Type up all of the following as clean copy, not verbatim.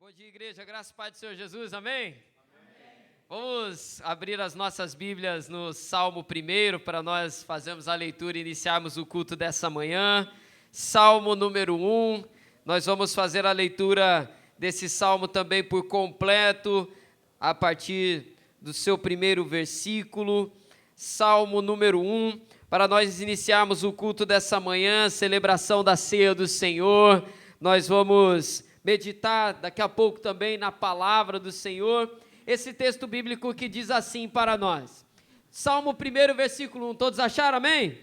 Bom dia, igreja, graças e paz do Senhor Jesus, amém? Amém? Vamos abrir as nossas Bíblias no Salmo 1 para nós fazermos a leitura e iniciarmos o culto dessa manhã. Salmo número 1, nós vamos fazer a leitura desse salmo também por completo, a partir do seu primeiro versículo. Salmo número 1, para nós iniciarmos o culto dessa manhã, celebração da ceia do Senhor. Nós vamos meditar daqui a pouco também na palavra do Senhor, esse texto bíblico que diz assim para nós. Salmo 1, versículo 1, todos acharam, amém? Amém.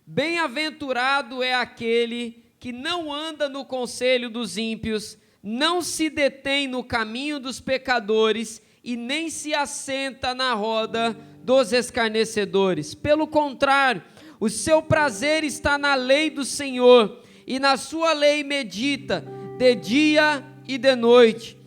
Bem-aventurado é aquele que não anda no conselho dos ímpios, não se detém no caminho dos pecadores e nem se assenta na roda dos escarnecedores. Pelo contrário, o seu prazer está na lei do Senhor e na sua lei medita de dia e de noite.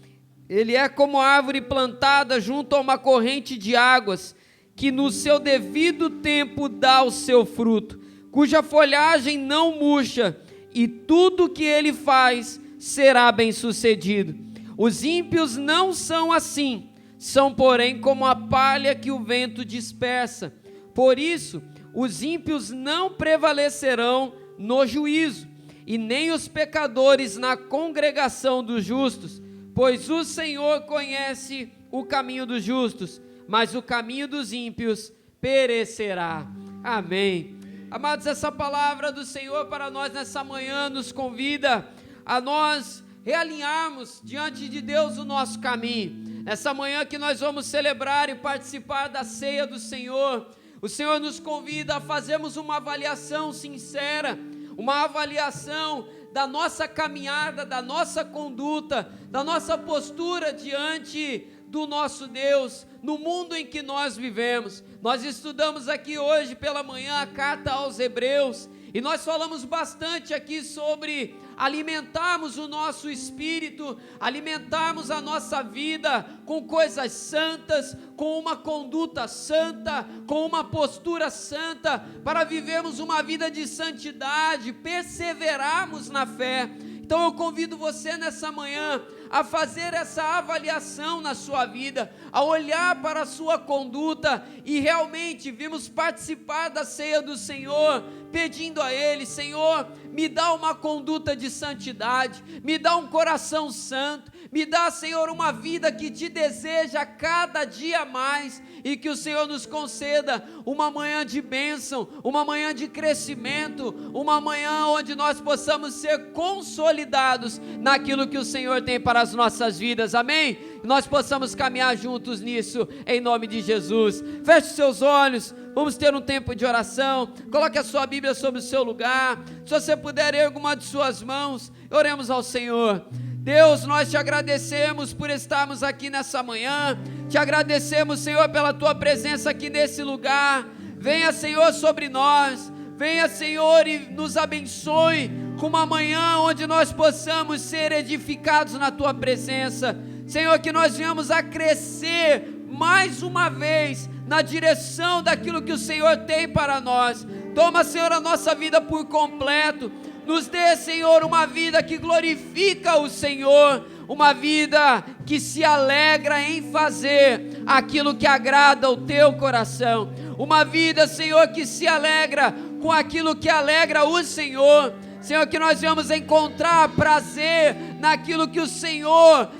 Ele é como árvore plantada junto a uma corrente de águas, que no seu devido tempo dá o seu fruto, cuja folhagem não murcha, e tudo que ele faz será bem-sucedido. Os ímpios não são assim, são porém como a palha que o vento dispersa. Por isso, os ímpios não prevalecerão no juízo, e nem os pecadores na congregação dos justos, pois o Senhor conhece o caminho dos justos, mas o caminho dos ímpios perecerá. Amém. Amados, essa palavra do Senhor para nós nessa manhã nos convida a nós realinharmos diante de Deus o nosso caminho. Nessa manhã que nós vamos celebrar e participar da ceia do Senhor, o Senhor nos convida a fazermos uma avaliação sincera, uma avaliação da nossa caminhada, da nossa conduta, da nossa postura diante do nosso Deus, no mundo em que nós vivemos. Nós estudamos aqui hoje pela manhã a carta aos Hebreus, e nós falamos bastante aqui sobre alimentarmos o nosso espírito, alimentarmos a nossa vida com coisas santas, com uma conduta santa, com uma postura santa, para vivermos uma vida de santidade, perseverarmos na fé. Então eu convido você nessa manhã a fazer essa avaliação na sua vida, a olhar para a sua conduta e realmente virmos participar da ceia do Senhor, pedindo a Ele: Senhor, me dá uma conduta de santidade, me dá um coração santo, me dá, Senhor, uma vida que te deseja cada dia mais, e que o Senhor nos conceda uma manhã de bênção, uma manhã de crescimento, uma manhã onde nós possamos ser consolidados naquilo que o Senhor tem para as nossas vidas, amém? Nós possamos caminhar juntos nisso, em nome de Jesus. Feche seus olhos, vamos ter um tempo de oração. Coloque a sua Bíblia sobre o seu lugar. Se você puder, erga uma de suas mãos, oremos ao Senhor. Deus, nós te agradecemos por estarmos aqui nessa manhã, te agradecemos, Senhor, pela tua presença aqui nesse lugar. Venha, Senhor, sobre nós, venha, Senhor, e nos abençoe com uma manhã onde nós possamos ser edificados na tua presença. Senhor, que nós venhamos a crescer mais uma vez na direção daquilo que o Senhor tem para nós. Toma, Senhor, a nossa vida por completo. Nos dê, Senhor, uma vida que glorifica o Senhor, uma vida que se alegra em fazer aquilo que agrada o teu coração, uma vida, Senhor, que se alegra com aquilo que alegra o Senhor. Senhor, que nós venhamos encontrar prazer naquilo que o Senhor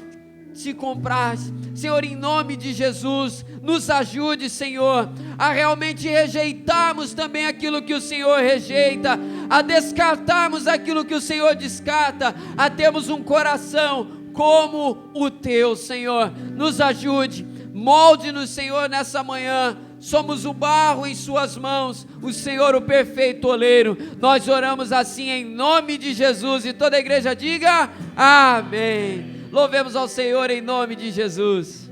te comprasse. Senhor, em nome de Jesus, nos ajude, Senhor, a realmente rejeitarmos também aquilo que o Senhor rejeita, a descartarmos aquilo que o Senhor descarta, a termos um coração como o teu, Senhor. Nos ajude, molde-nos, Senhor, nessa manhã. Somos o barro em suas mãos, o Senhor o perfeito oleiro. Nós oramos assim em nome de Jesus, e toda a igreja diga amém. Louvemos ao Senhor em nome de Jesus.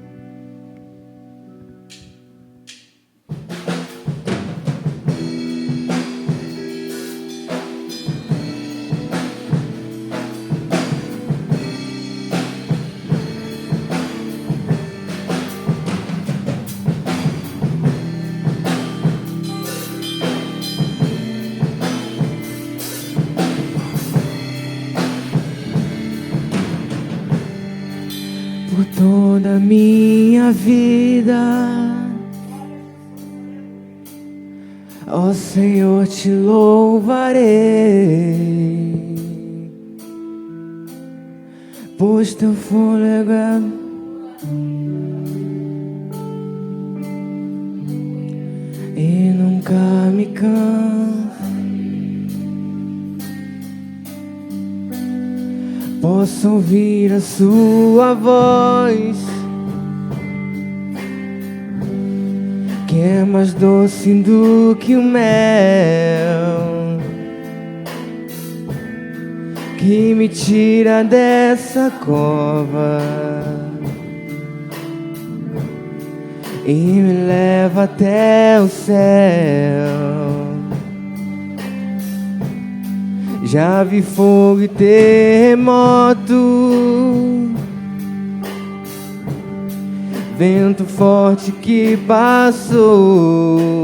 por toda a minha vida. Ó Senhor, te louvarei, pois teu fôlego é e nunca me canso. Posso ouvir a sua voz, que é mais doce do que o mel, que me tira dessa cova e me leva até o céu. Já vi fogo e terremoto, vento forte que passou.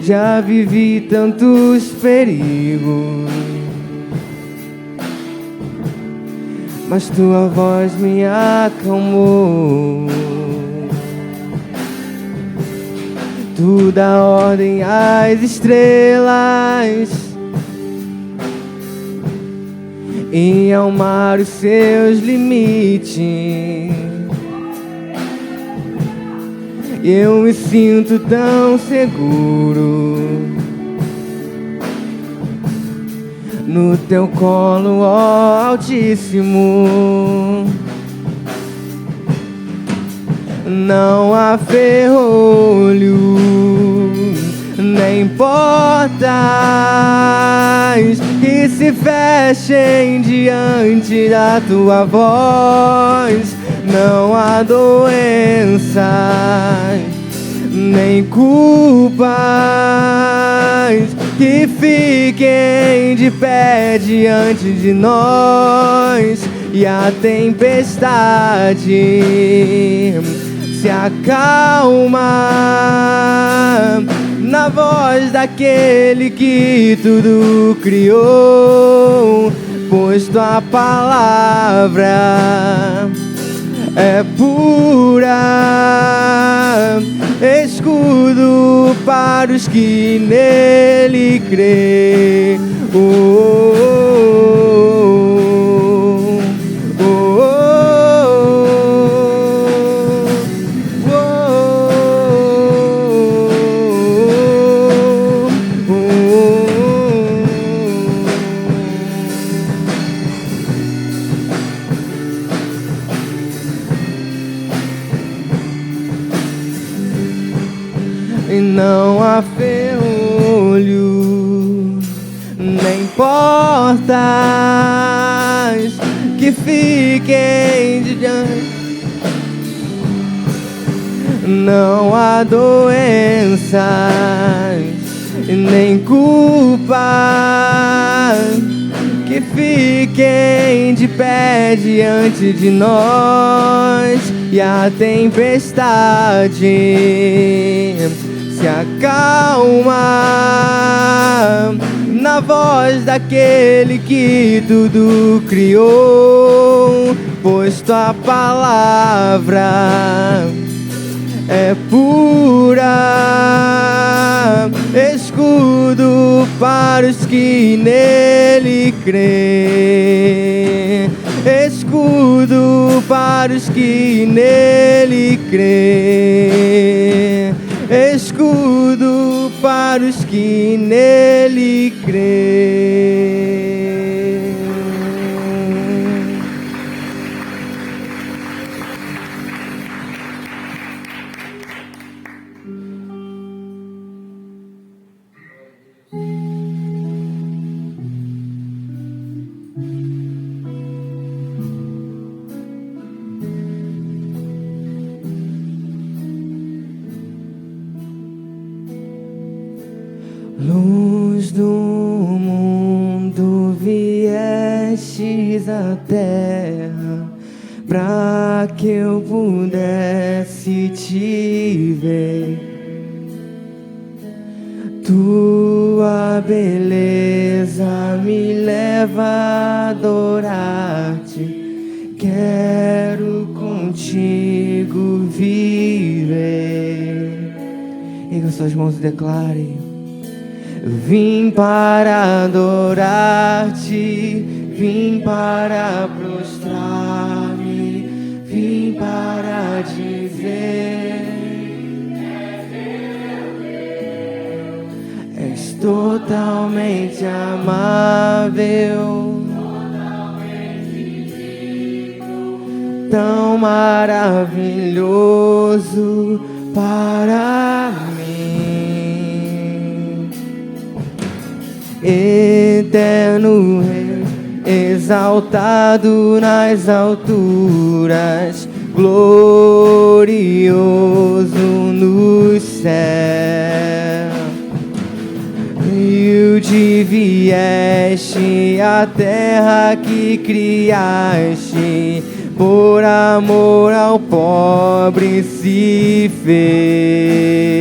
Já vivi tantos perigos, mas tua voz me acalmou. Tu dá ordem às estrelas e ao mar os seus limites. Eu me sinto tão seguro no teu colo, ó Altíssimo. Não há ferrolho, nem portas que se fechem diante da tua voz. Não há doenças, nem culpas que fiquem de pé diante de nós. E a tempestade se acalma na voz daquele que tudo criou, pois tua palavra é pura, escudo para os que nele crê. E não há ferrolho, nem portas que fiquem diante. Não há doenças, nem culpas que fiquem de pé diante de nós. E a tempestade se acalma na voz daquele que tudo criou, pois tua palavra é pura, escudo para os que nele crê, escudo para os que nele crê, escudo para os que nele crê. Luz do mundo, viestes à terra pra que eu pudesse te ver. Tua beleza natureza me leva a adorar-te. Quero contigo viver. Erga suas mãos e declare: vim para adorar-te, vim para prostrar-me, vim para dizer: és totalmente amável, tão maravilhoso para mim. Eterno Rei, exaltado nas alturas, glorioso nos céus. Humilde vieste à terra que criaste, por amor ao pobre se fez.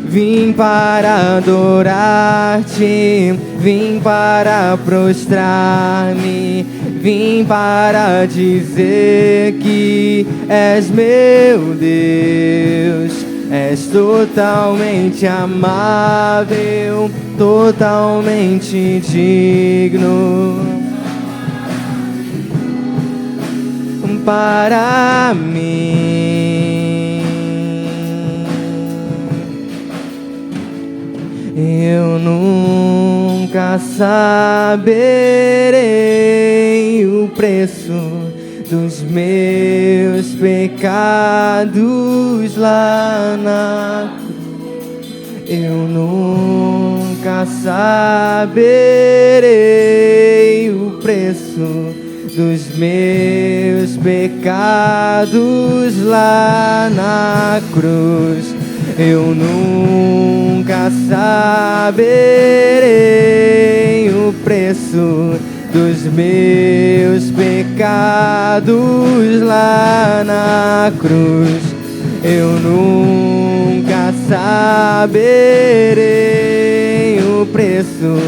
Vim para adorar-te, vim para prostrar-me, vim para dizer que és meu Deus. És totalmente amável, totalmente digno para mim. Eu nunca saberei o preço dos meus pecados lá na cruz. Eu nunca saberei o preço dos meus pecados lá na cruz. Eu nunca saberei o preço dos meus pecados lá na cruz. Eu nunca saberei o preço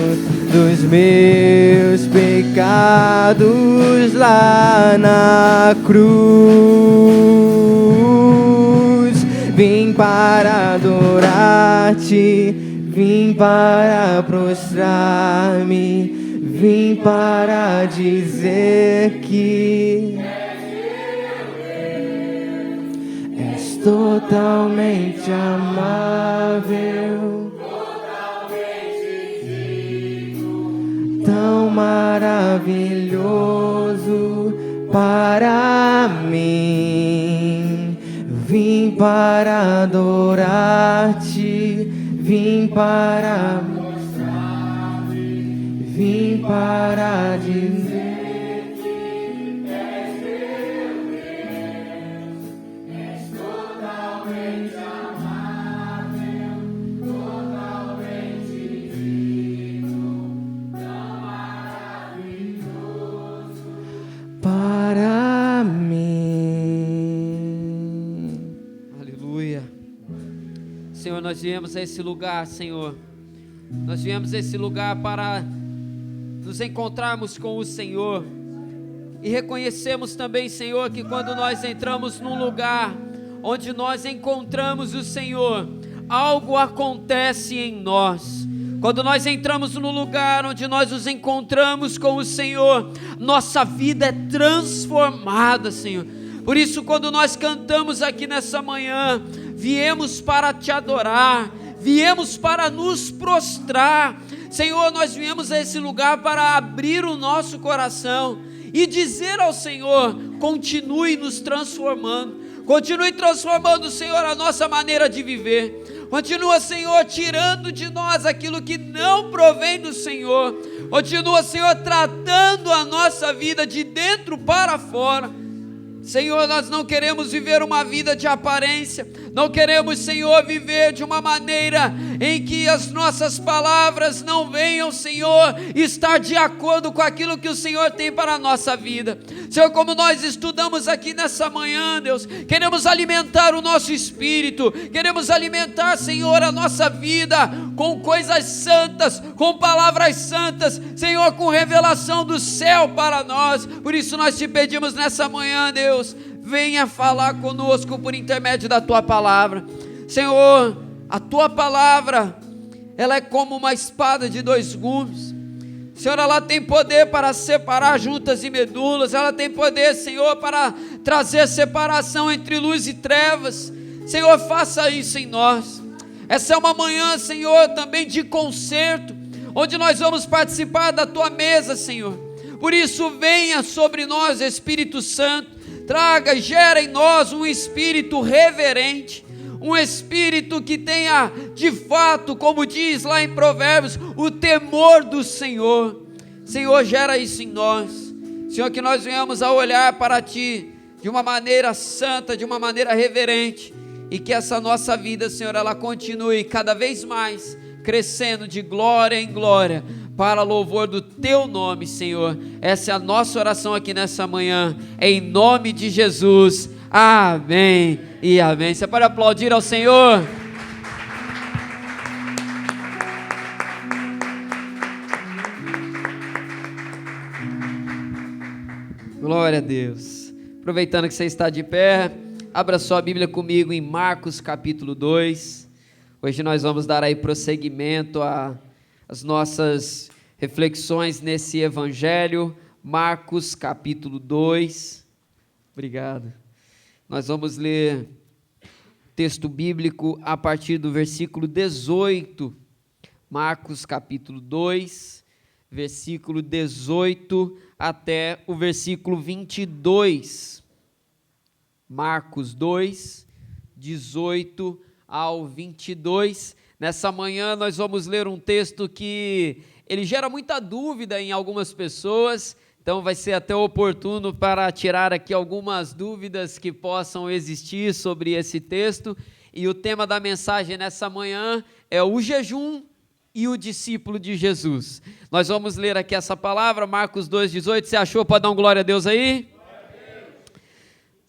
dos meus pecados lá na cruz. Vim para adorar-te, vim para prostrar-me, vim para dizer que és totalmente amável, tão maravilhoso para mim. Vim para adorar-te, vim para vim para dizer que és meu Deus, és totalmente amável, totalmente digno, tão maravilhoso para mim. Aleluia. Senhor, nós viemos a esse lugar, Senhor. Nós viemos a esse lugar para nos encontrarmos com o Senhor e reconhecemos também, Senhor, que quando nós entramos num lugar onde nós encontramos o Senhor, algo acontece em nós. Quando nós entramos no lugar onde nós nos encontramos com o Senhor, nossa vida é transformada, Senhor. Por isso, quando nós cantamos aqui nessa manhã, viemos para te adorar, viemos para nos prostrar. Senhor, nós viemos a esse lugar para abrir o nosso coração e dizer ao Senhor: continue nos transformando, continue transformando, Senhor, a nossa maneira de viver. Continua, Senhor, tirando de nós aquilo que não provém do Senhor. Continua, Senhor, tratando a nossa vida de dentro para fora. Senhor, nós não queremos viver uma vida de aparência, não queremos, Senhor, viver de uma maneira em que as nossas palavras não venham, Senhor, estar de acordo com aquilo que o Senhor tem para a nossa vida. Senhor, como nós estudamos aqui nessa manhã, Deus, queremos alimentar o nosso espírito, queremos alimentar, Senhor, a nossa vida com coisas santas, com palavras santas, Senhor, com revelação do céu para nós. Por isso nós te pedimos nessa manhã, Deus, venha falar conosco por intermédio da tua palavra. Senhor, a tua palavra, ela é como uma espada de dois gumes. Senhor, ela tem poder para separar juntas e medulas, ela tem poder, Senhor, para trazer separação entre luz e trevas. Senhor, faça isso em nós. Essa é uma manhã, Senhor, também de concerto, onde nós vamos participar da tua mesa, Senhor. Por isso, venha sobre nós, Espírito Santo, traga e gera em nós um espírito reverente, um espírito que tenha de fato, como diz lá em Provérbios, o temor do Senhor. Senhor, gera isso em nós, Senhor, que nós venhamos a olhar para Ti de uma maneira santa, de uma maneira reverente, e que essa nossa vida, Senhor, ela continue cada vez mais crescendo de glória em glória, para louvor do Teu nome, Senhor. Essa é a nossa oração aqui nessa manhã, em nome de Jesus. Amém e amém. Você pode aplaudir ao Senhor? Glória a Deus. Aproveitando que você está de pé, abra sua Bíblia comigo em Marcos capítulo 2. Hoje nós vamos dar aí prosseguimento às nossas reflexões nesse evangelho. Marcos capítulo 2. Obrigado. Nós vamos ler texto bíblico a partir do versículo 18, Marcos capítulo 2, versículo 18 até o versículo 22. Marcos 2, 18 ao 22. Nessa manhã nós vamos ler um texto que ele gera muita dúvida em algumas pessoas. Então vai ser até oportuno para tirar aqui algumas dúvidas que possam existir sobre esse texto. E o tema da mensagem nessa manhã é o jejum e o discípulo de Jesus. Nós vamos ler aqui essa palavra, Marcos 2,18. Você achou? Pode dar um glória a Deus aí?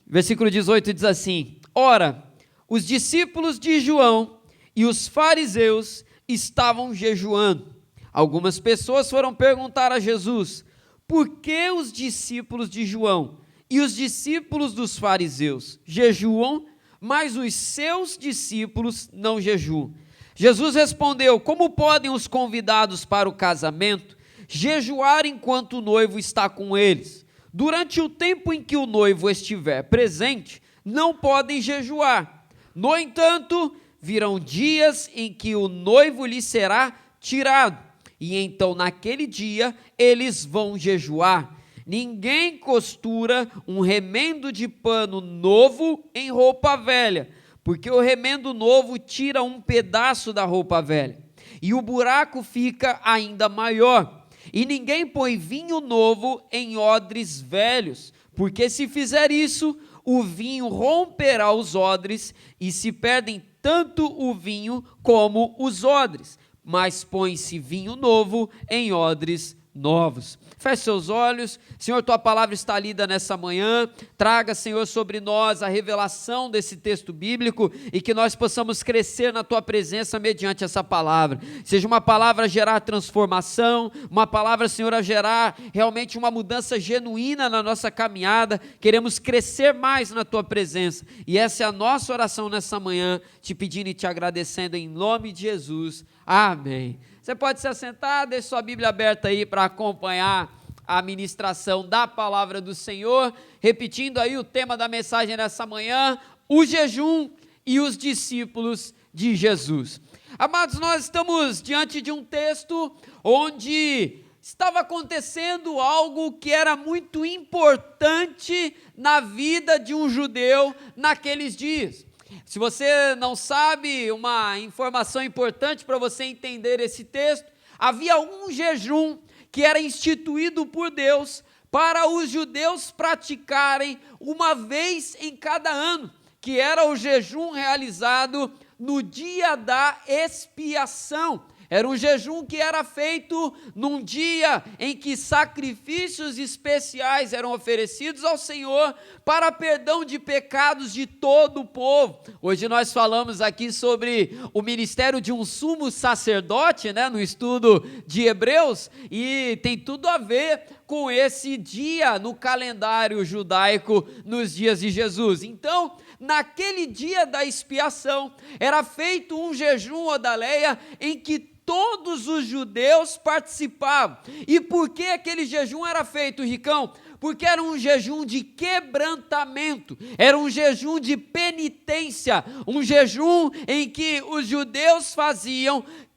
Versículo 18 diz assim: Ora, os discípulos de João e os fariseus estavam jejuando. Algumas pessoas foram perguntar a Jesus: por que os discípulos de João e os discípulos dos fariseus jejuam, mas os seus discípulos não jejuam? Jesus respondeu: como podem os convidados para o casamento jejuar enquanto o noivo está com eles? Durante o tempo em que o noivo estiver presente, não podem jejuar. No entanto, virão dias em que o noivo lhe será tirado, e então naquele dia eles vão jejuar. Ninguém costura um remendo de pano novo em roupa velha, porque o remendo novo tira um pedaço da roupa velha, e o buraco fica ainda maior. E ninguém põe vinho novo em odres velhos, porque se fizer isso, o vinho romperá os odres, e se perdem tanto o vinho como os odres. Mas põe-se vinho novo em odres novos. Feche seus olhos. Senhor, tua palavra está lida nessa manhã. Traga, Senhor, sobre nós a revelação desse texto bíblico e que nós possamos crescer na tua presença mediante essa palavra. Seja uma palavra a gerar transformação, uma palavra, Senhor, a gerar realmente uma mudança genuína na nossa caminhada. Queremos crescer mais na tua presença, e essa é a nossa oração nessa manhã, te pedindo e te agradecendo em nome de Jesus. Amém. Você pode se assentar, deixe sua Bíblia aberta aí para acompanhar a ministração da palavra do Senhor, repetindo aí o tema da mensagem nessa manhã: o jejum e os discípulos de Jesus. Amados, nós estamos diante de um texto onde estava acontecendo algo que era muito importante na vida de um judeu naqueles dias. Se você não sabe, uma informação importante para você entender esse texto: havia um jejum que era instituído por Deus para os judeus praticarem uma vez em cada ano, que era o jejum realizado no dia da expiação. Era um jejum que era feito num dia em que sacrifícios especiais eram oferecidos ao Senhor para perdão de pecados de todo o povo. Hoje nós falamos aqui sobre o ministério de um sumo sacerdote, no estudo de Hebreus, e tem tudo a ver com esse dia no calendário judaico nos dias de Jesus. Então, naquele dia da expiação, era feito um jejum, Odaleia, em que todos os judeus participavam. E por que aquele jejum era feito, Ricão? Porque era um jejum de quebrantamento, era um jejum de penitência, um jejum em que os judeus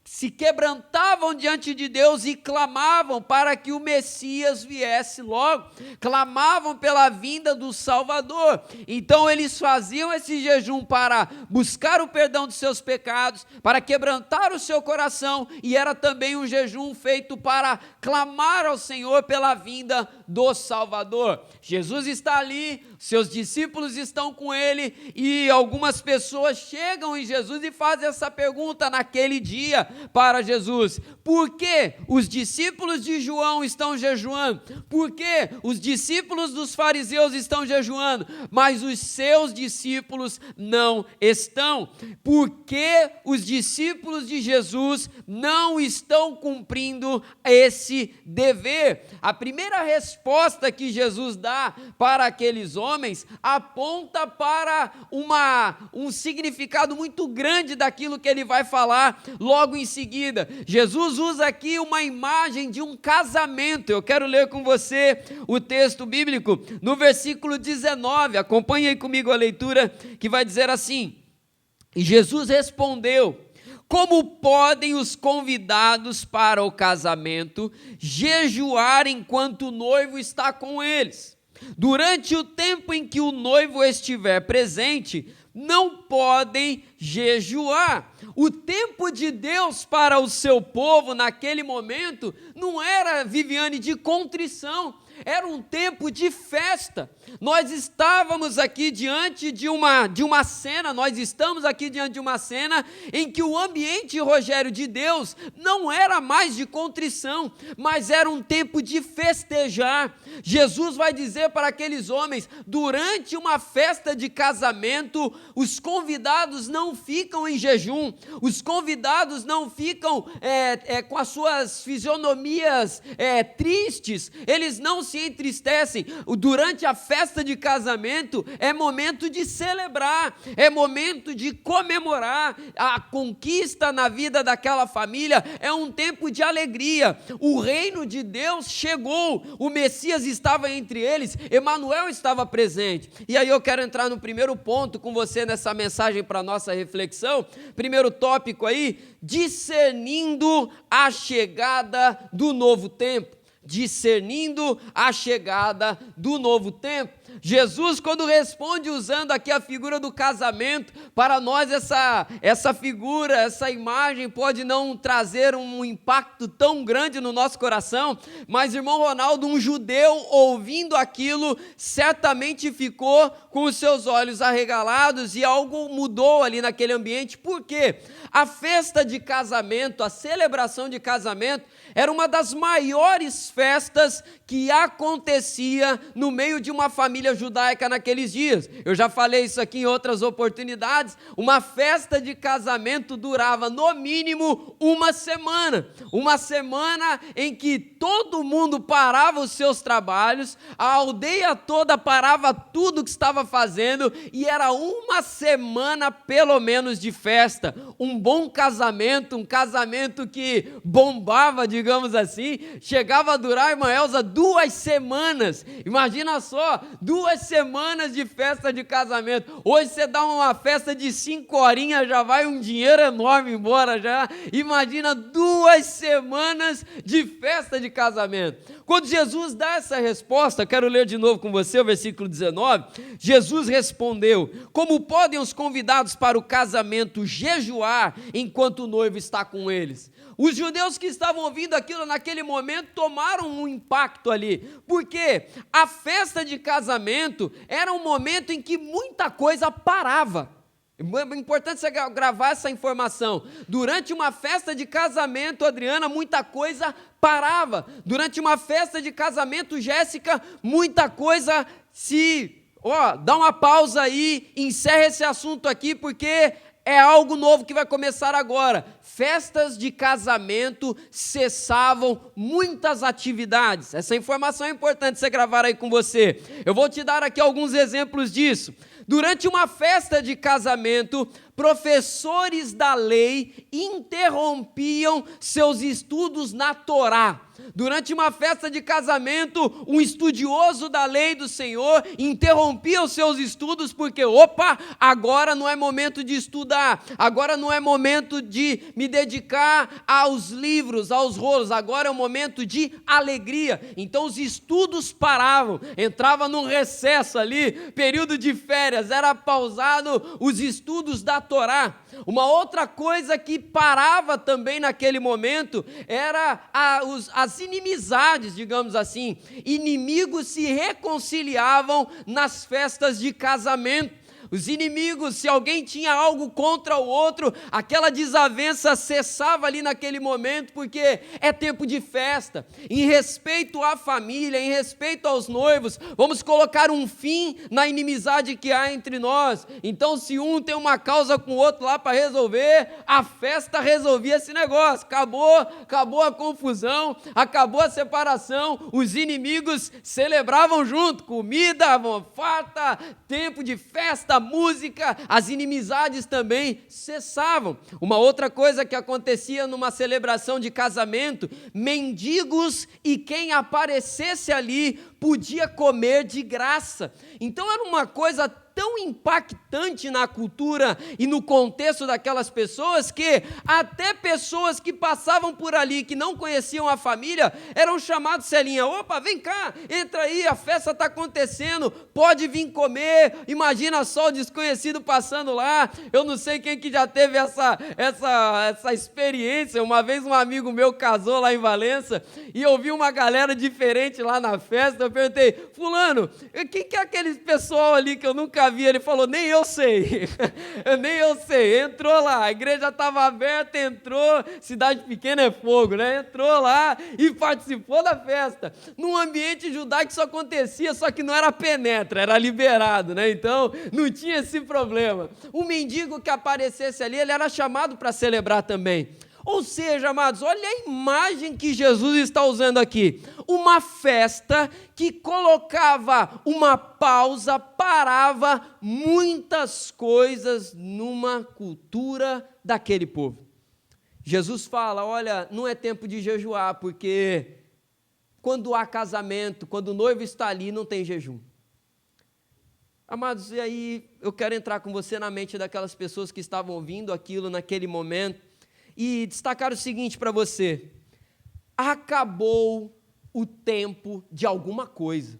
se quebrantavam diante de Deus e clamavam para que o Messias viesse logo, clamavam pela vinda do Salvador. Então eles faziam esse jejum para buscar o perdão dos seus pecados, para quebrantar o seu coração, e era também um jejum feito para clamar ao Senhor pela vinda do Salvador. Jesus está ali, seus discípulos estão com ele, e algumas pessoas chegam em Jesus e fazem essa pergunta naquele dia para Jesus: por que os discípulos de João estão jejuando? Por que os discípulos dos fariseus estão jejuando, mas os seus discípulos não estão? Por que os discípulos de Jesus não estão cumprindo esse dever? A primeira resposta que Jesus dá para aqueles homens aponta para um significado muito grande daquilo que ele vai falar logo em seguida. Jesus usa aqui uma imagem de um casamento. Eu quero ler com você o texto bíblico no versículo 19, acompanhe aí comigo a leitura, que vai dizer assim: e Jesus respondeu: como podem os convidados para o casamento jejuar enquanto o noivo está com eles? Durante o tempo em que o noivo estiver presente, não podem jejuar. O tempo de Deus para o seu povo naquele momento não era, Viviane, de contrição, era um tempo de festa. Nós estávamos aqui diante de uma cena, nós estamos aqui diante de uma cena em que o ambiente, Rogério, de Deus não era mais de contrição, mas era um tempo de festejar. Jesus vai dizer para aqueles homens: durante uma festa de casamento, os convidados não ficam em jejum, os convidados não ficam com as suas fisionomias tristes, eles não se entristecem. Durante a festa de casamento é momento de celebrar, é momento de comemorar a conquista na vida daquela família, é um tempo de alegria. O reino de Deus chegou, o Messias estava entre eles, Emanuel estava presente. E aí eu quero entrar no primeiro ponto com você nessa mensagem para nossa reflexão. Primeiro tópico aí: discernindo a chegada do novo tempo. Discernindo a chegada do novo tempo. Jesus, quando responde usando aqui a figura do casamento, para nós essa figura, essa imagem pode não trazer um impacto tão grande no nosso coração, mas, irmão Ronaldo, um judeu ouvindo aquilo, certamente ficou com os seus olhos arregalados e algo mudou ali naquele ambiente. Por quê? A festa de casamento, a celebração de casamento, era uma das maiores festas que acontecia no meio de uma família judaica naqueles dias. Eu já falei isso aqui em outras oportunidades. Uma festa de casamento durava no mínimo uma semana em que todo mundo parava os seus trabalhos, a aldeia toda parava tudo que estava fazendo, e era uma semana pelo menos de festa. Um bom casamento, um casamento que bombava, digamos assim, chegava a durar, irmã Elza, 2 semanas. Imagina só, 2 semanas de festa de casamento. Hoje você dá uma festa de 5 horinhas, já vai um dinheiro enorme embora já. Imagina 2 semanas de festa de casamento. Quando Jesus dá essa resposta, quero ler de novo com você o versículo 19. Jesus respondeu: como podem os convidados para o casamento jejuar enquanto o noivo está com eles? Os judeus que estavam ouvindo aquilo naquele momento tomaram um impacto ali, porque a festa de casamento era um momento em que muita coisa parava. É importante você gravar essa informação. Durante uma festa de casamento, Adriana, muita coisa parava. Durante uma festa de casamento, Jéssica, muita coisa dá uma pausa aí, encerra esse assunto aqui, porque é algo novo que vai começar agora. Festas de casamento cessavam muitas atividades. Essa informação é importante você gravar aí com você. Eu vou te dar aqui alguns exemplos disso. Durante uma festa de casamento, professores da lei interrompiam seus estudos na Torá. Durante uma festa de casamento, um estudioso da lei do Senhor interrompia os seus estudos porque, agora não é momento de estudar, agora não é momento de me dedicar aos livros, aos rolos, agora é um momento de alegria. Então os estudos paravam, entrava num recesso ali, período de férias, era pausado os estudos da Torá. Uma outra coisa que parava também naquele momento era as inimizades, digamos assim. Inimigos se reconciliavam nas festas de casamento. Os inimigos, se alguém tinha algo contra o outro, aquela desavença cessava ali naquele momento, porque é tempo de festa. Em respeito à família, em respeito aos noivos, vamos colocar um fim na inimizade que há entre nós. Então, se um tem uma causa com o outro lá para resolver, a festa resolvia esse negócio. Acabou a confusão, acabou a separação, os inimigos celebravam junto, comida, farta, tempo de festa, música, as inimizades também cessavam. Uma outra coisa que acontecia numa celebração de casamento, mendigos e quem aparecesse ali podia comer de graça. Então era uma coisa tão impactante na cultura e no contexto daquelas pessoas que até pessoas que passavam por ali, que não conheciam a família, eram chamados, Celinha, vem cá, entra aí, a festa está acontecendo, pode vir comer. Imagina só o desconhecido passando lá. Eu não sei quem que já teve essa experiência. Uma vez um amigo meu casou lá em Valença e eu vi uma galera diferente lá na festa. Eu perguntei, fulano, quem que é aquele pessoal ali que eu nunca vi? Ele falou, nem eu sei. Nem eu sei. Entrou lá, a igreja estava aberta, entrou, cidade pequena é fogo, né? Entrou lá e participou da festa. Num ambiente judaico isso acontecia, só que não era penetra, era liberado, né? Então não tinha esse problema. O mendigo que aparecesse ali, ele era chamado para celebrar também. Ou seja, amados, olha a imagem que Jesus está usando aqui. Uma festa que colocava uma pausa, parava muitas coisas numa cultura daquele povo. Jesus fala, olha, não é tempo de jejuar, porque quando há casamento, quando o noivo está ali, não tem jejum. Amados, e aí eu quero entrar com você na mente daquelas pessoas que estavam ouvindo aquilo naquele momento, e destacar o seguinte para você: acabou o tempo de alguma coisa.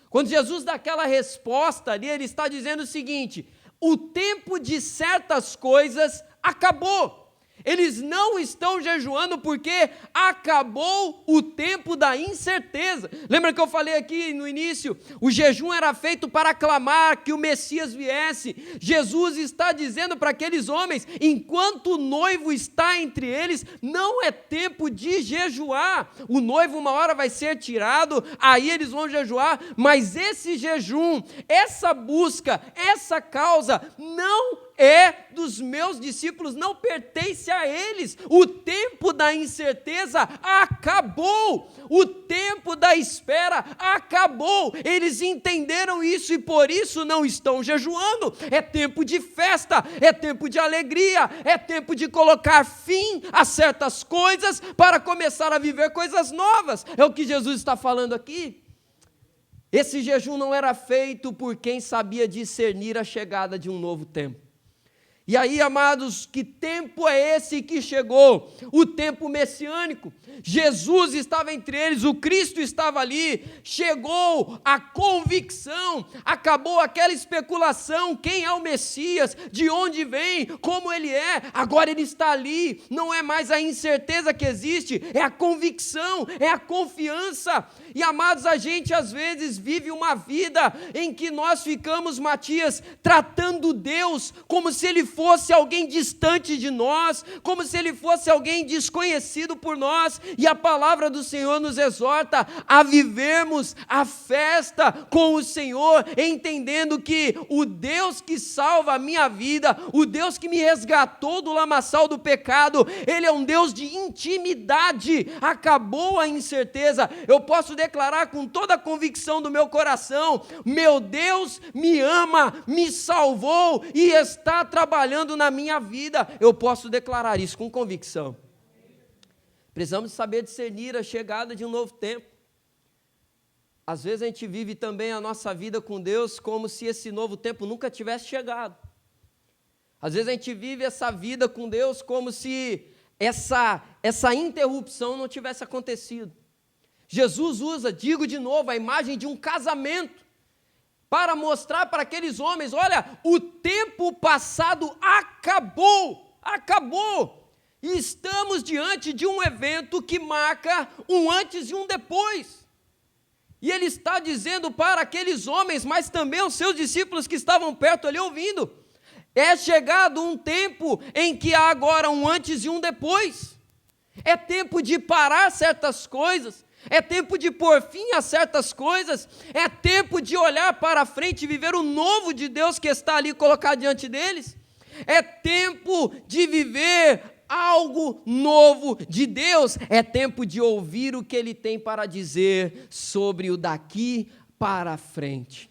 Quando Jesus dá aquela resposta ali, ele está dizendo o seguinte: o tempo de certas coisas acabou. Eles não estão jejuando porque acabou o tempo da incerteza. Lembra que eu falei aqui no início? O jejum era feito para clamar que o Messias viesse. Jesus está dizendo para aqueles homens, enquanto o noivo está entre eles, não é tempo de jejuar. O noivo uma hora vai ser tirado, aí eles vão jejuar, mas esse jejum, essa busca, essa causa não é dos meus discípulos, não pertence a eles. O tempo da incerteza acabou, o tempo da espera acabou. Eles entenderam isso e por isso não estão jejuando. É tempo de festa, é tempo de alegria, é tempo de colocar fim a certas coisas para começar a viver coisas novas. É o que Jesus está falando aqui. Esse jejum não era feito por quem sabia discernir a chegada de um novo tempo. E aí, amados, que tempo é esse que chegou? O tempo messiânico. Jesus estava entre eles, o Cristo estava ali, chegou a convicção, acabou aquela especulação, quem é o Messias, de onde vem, como ele é, agora ele está ali, não é mais a incerteza que existe, é a convicção, é a confiança. E amados, a gente às vezes vive uma vida em que nós ficamos, Matias, tratando Deus como se ele fosse alguém distante de nós, como se ele fosse alguém desconhecido por nós, e a palavra do Senhor nos exorta a vivermos a festa com o Senhor, entendendo que o Deus que salva a minha vida, o Deus que me resgatou do lamaçal do pecado, Ele é um Deus de intimidade. Acabou a incerteza, eu posso declarar com toda a convicção do meu coração: meu Deus me ama, me salvou e está trabalhando na minha vida. Eu posso declarar isso com convicção. Precisamos saber discernir a chegada de um novo tempo. Às vezes a gente vive também a nossa vida com Deus como se esse novo tempo nunca tivesse chegado. Às vezes a gente vive essa vida com Deus como se essa interrupção não tivesse acontecido. Jesus usa, digo de novo, a imagem de um casamento para mostrar para aqueles homens: olha, o tempo passado acabou. E estamos diante de um evento que marca um antes e um depois. E ele está dizendo para aqueles homens, mas também aos seus discípulos que estavam perto ali ouvindo: é chegado um tempo em que há agora um antes e um depois. É tempo de parar certas coisas, é tempo de pôr fim a certas coisas, é tempo de olhar para frente e viver o novo de Deus que está ali colocado diante deles. É tempo de viver algo novo de Deus, é tempo de ouvir o que Ele tem para dizer sobre o daqui para frente.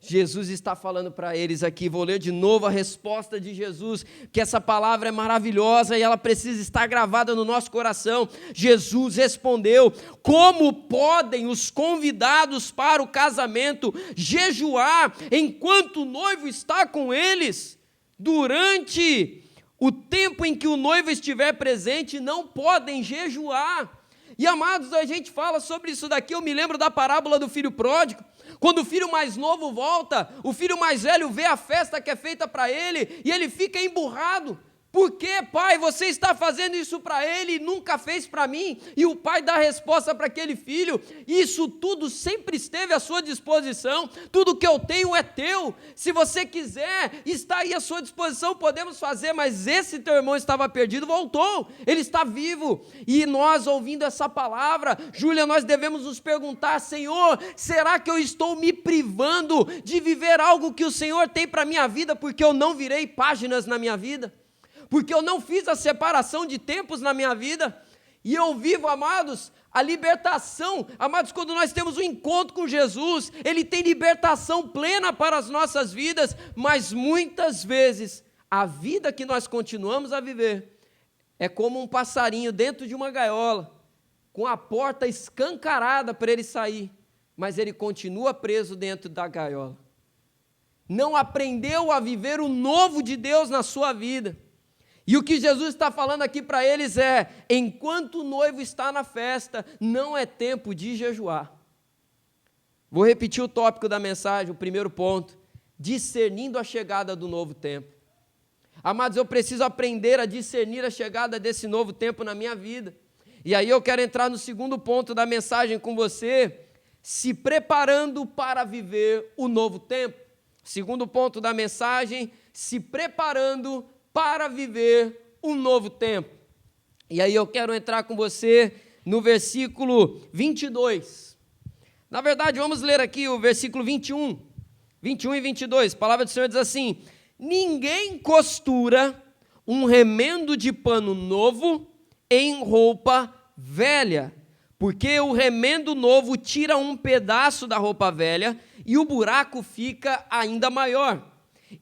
Jesus está falando para eles aqui, vou ler de novo a resposta de Jesus, que essa palavra é maravilhosa e ela precisa estar gravada no nosso coração. Jesus respondeu: como podem os convidados para o casamento jejuar enquanto o noivo está com eles? Durante o tempo em que o noivo estiver presente, não podem jejuar. E amados, a gente fala sobre isso daqui, eu me lembro da parábola do filho pródigo. Quando o filho mais novo volta, o filho mais velho vê a festa que é feita para ele, e ele fica emburrado. Por que, pai, você está fazendo isso para ele e nunca fez para mim? E o pai dá a resposta para aquele filho: isso tudo sempre esteve à sua disposição, tudo que eu tenho é teu, se você quiser, está aí à sua disposição, podemos fazer. Mas esse teu irmão estava perdido, voltou, ele está vivo. E nós, ouvindo essa palavra, Júlia, nós devemos nos perguntar: Senhor, será que eu estou me privando de viver algo que o Senhor tem para a minha vida, porque eu não virei páginas na minha vida? Porque eu não fiz a separação de tempos na minha vida, e eu vivo, amados, a libertação. Amados, quando nós temos um encontro com Jesus, Ele tem libertação plena para as nossas vidas, mas muitas vezes, a vida que nós continuamos a viver, é como um passarinho dentro de uma gaiola, com a porta escancarada para ele sair, mas ele continua preso dentro da gaiola. Não aprendeu a viver o novo de Deus na sua vida. E o que Jesus está falando aqui para eles é: enquanto o noivo está na festa, não é tempo de jejuar. Vou repetir o tópico da mensagem, o primeiro ponto: discernindo a chegada do novo tempo. Amados, eu preciso aprender a discernir a chegada desse novo tempo na minha vida. E aí eu quero entrar no segundo ponto da mensagem com você: se preparando para viver o novo tempo. Segundo ponto da mensagem: se preparando para viver um novo tempo. E aí eu quero entrar com você no versículo 22. Na verdade, vamos ler aqui o versículo 21 e 22. A palavra do Senhor diz assim: ninguém costura um remendo de pano novo em roupa velha, porque o remendo novo tira um pedaço da roupa velha e o buraco fica ainda maior.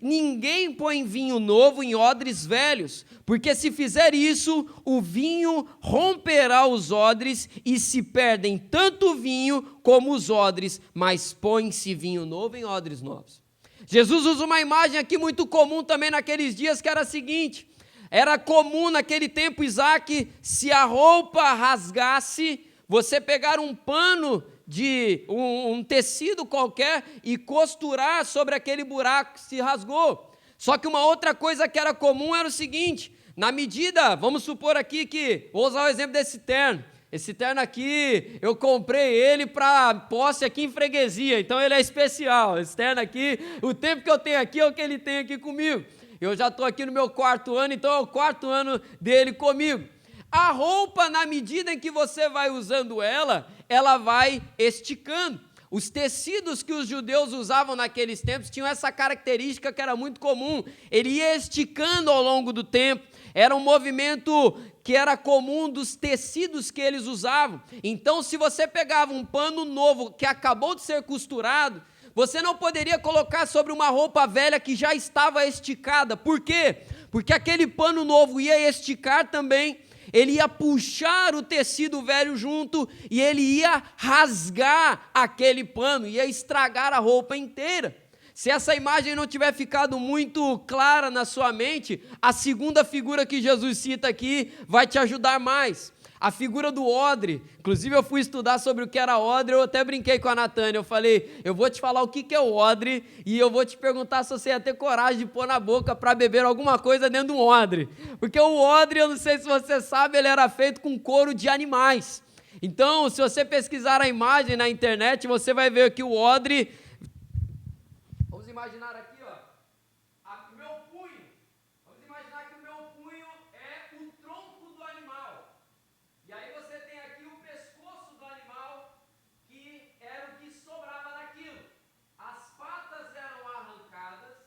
Ninguém põe vinho novo em odres velhos, porque se fizer isso, o vinho romperá os odres e se perdem tanto o vinho como os odres, mas põe-se vinho novo em odres novos. Jesus usa uma imagem aqui muito comum também naqueles dias, que era a seguinte: era comum naquele tempo, Isaac, se a roupa rasgasse, você pegar um pano de um tecido qualquer e costurar sobre aquele buraco que se rasgou. Só que uma outra coisa que era comum era o seguinte: na medida, vamos supor aqui que, vou usar o exemplo desse terno. Esse terno aqui, eu comprei ele para posse aqui em freguesia, então ele é especial. Esse terno aqui, o tempo que eu tenho aqui é o que ele tem aqui comigo. Eu já estou aqui no meu 4º ano, então é o 4º ano dele comigo. A roupa, na medida em que você vai usando ela vai esticando. Os tecidos que os judeus usavam naqueles tempos tinham essa característica que era muito comum. Ele ia esticando ao longo do tempo. Era um movimento que era comum dos tecidos que eles usavam. Então, se você pegava um pano novo que acabou de ser costurado, você não poderia colocar sobre uma roupa velha que já estava esticada. Por quê? Porque aquele pano novo ia esticar também, ele ia puxar o tecido velho junto e ele ia rasgar aquele pano, ia estragar a roupa inteira. Se essa imagem não tiver ficado muito clara na sua mente, a segunda figura que Jesus cita aqui vai te ajudar mais. A figura do odre. Inclusive eu fui estudar sobre o que era odre, eu até brinquei com a Natânia, eu falei, eu vou te falar o que é o odre e eu vou te perguntar se você ia ter coragem de pôr na boca para beber alguma coisa dentro de um odre. Porque o odre, eu não sei se você sabe, ele era feito com couro de animais. Então, se você pesquisar a imagem na internet, você vai ver que o odre... Vamos imaginar aqui, ó, o meu punho. Vamos imaginar que o meu punho é o tronco do animal. E aí você tem aqui o pescoço do animal, que era o que sobrava daquilo. As patas eram arrancadas,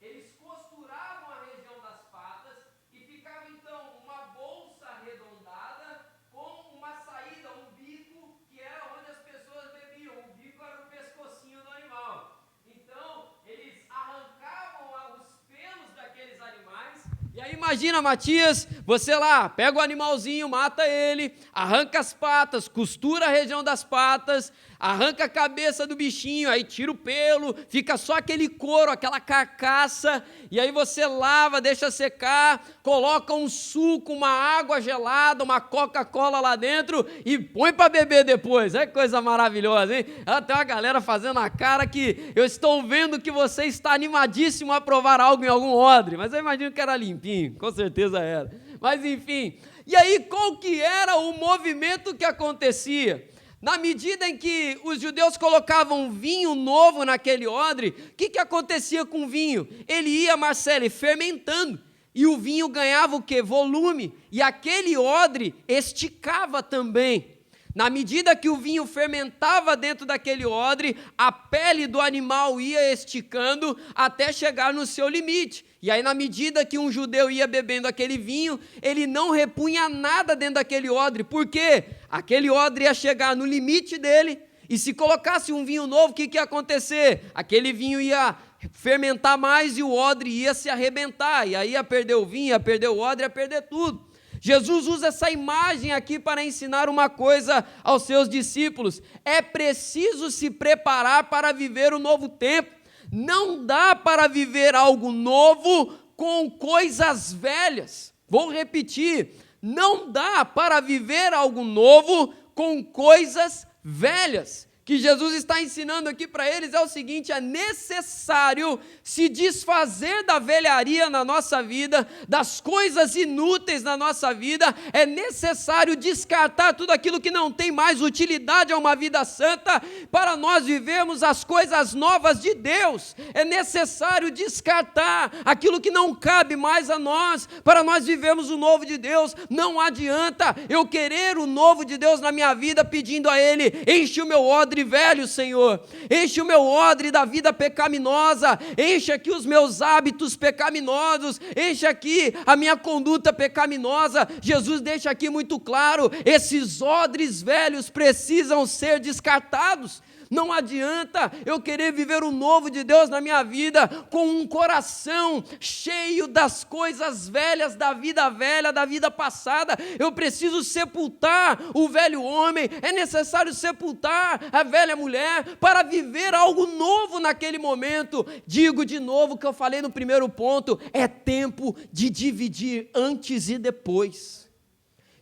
eles costuravam a região das patas e ficava então uma bolsa arredondada com uma saída, um bico, que era onde as pessoas bebiam. O bico era o pescocinho do animal. Então, eles arrancavam os pelos daqueles animais. E aí imagina, Matias, você lá, pega o animalzinho, mata ele, arranca as patas, costura a região das patas, arranca a cabeça do bichinho, aí tira o pelo, fica só aquele couro, aquela carcaça, e aí você lava, deixa secar, coloca um suco, uma água gelada, uma Coca-Cola lá dentro e põe para beber depois. É coisa maravilhosa, hein? Tem uma galera fazendo a cara que eu estou vendo que você está animadíssimo a provar algo em algum odre, mas eu imagino que era limpinho, com certeza era. Mas enfim, e aí qual que era o movimento que acontecia? Na medida em que os judeus colocavam vinho novo naquele odre, o que acontecia com o vinho? Ele ia, Marcele, fermentando, e o vinho ganhava o quê? Volume, e aquele odre esticava também. Na medida que o vinho fermentava dentro daquele odre, a pele do animal ia esticando até chegar no seu limite. E aí, na medida que um judeu ia bebendo aquele vinho, ele não repunha nada dentro daquele odre. Por quê? Aquele odre ia chegar no limite dele, e se colocasse um vinho novo, o que ia acontecer? Aquele vinho ia fermentar mais e o odre ia se arrebentar. E aí ia perder o vinho, ia perder o odre, ia perder tudo. Jesus usa essa imagem aqui para ensinar uma coisa aos seus discípulos: é preciso se preparar para viver o novo tempo. Não dá para viver algo novo com coisas velhas. Vou repetir, não dá para viver algo novo com coisas velhas. O que Jesus está ensinando aqui para eles é o seguinte: é necessário se desfazer da velharia na nossa vida, das coisas inúteis na nossa vida, é necessário descartar tudo aquilo que não tem mais utilidade a uma vida santa, para nós vivermos as coisas novas de Deus. É necessário descartar aquilo que não cabe mais a nós, para nós vivermos o novo de Deus. Não adianta eu querer o novo de Deus na minha vida pedindo a Ele: enche o meu odre velho, Senhor, enche o meu odre da vida pecaminosa, enche aqui os meus hábitos pecaminosos, enche aqui a minha conduta pecaminosa. Jesus deixa aqui muito claro: esses odres velhos precisam ser descartados. Não adianta eu querer viver o novo de Deus na minha vida com um coração cheio das coisas velhas, da vida passada. Eu preciso sepultar o velho homem, é necessário sepultar a velha mulher para viver algo novo naquele momento. Digo de novo o que eu falei no primeiro ponto, é tempo de dividir antes e depois.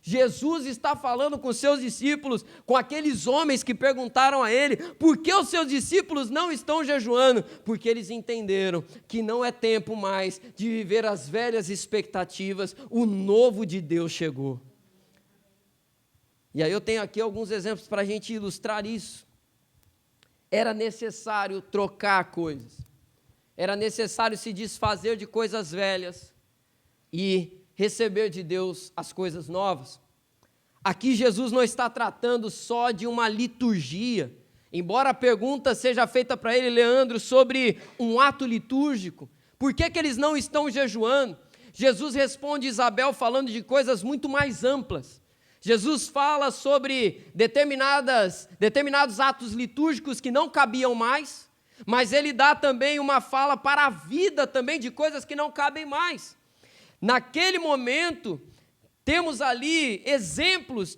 Jesus está falando com seus discípulos, com aqueles homens que perguntaram a ele, por que os seus discípulos não estão jejuando? Porque eles entenderam que não é tempo mais de viver as velhas expectativas, o novo de Deus chegou. E aí eu tenho aqui alguns exemplos para a gente ilustrar isso. Era necessário trocar coisas, era necessário se desfazer de coisas velhas e receber de Deus as coisas novas. Aqui Jesus não está tratando só de uma liturgia, embora a pergunta seja feita para ele, Leandro, sobre um ato litúrgico, por que eles não estão jejuando? Jesus responde Isabel falando de coisas muito mais amplas. Jesus fala sobre determinados atos litúrgicos que não cabiam mais, mas ele dá também uma fala para a vida também de coisas que não cabem mais. Naquele momento, temos ali exemplos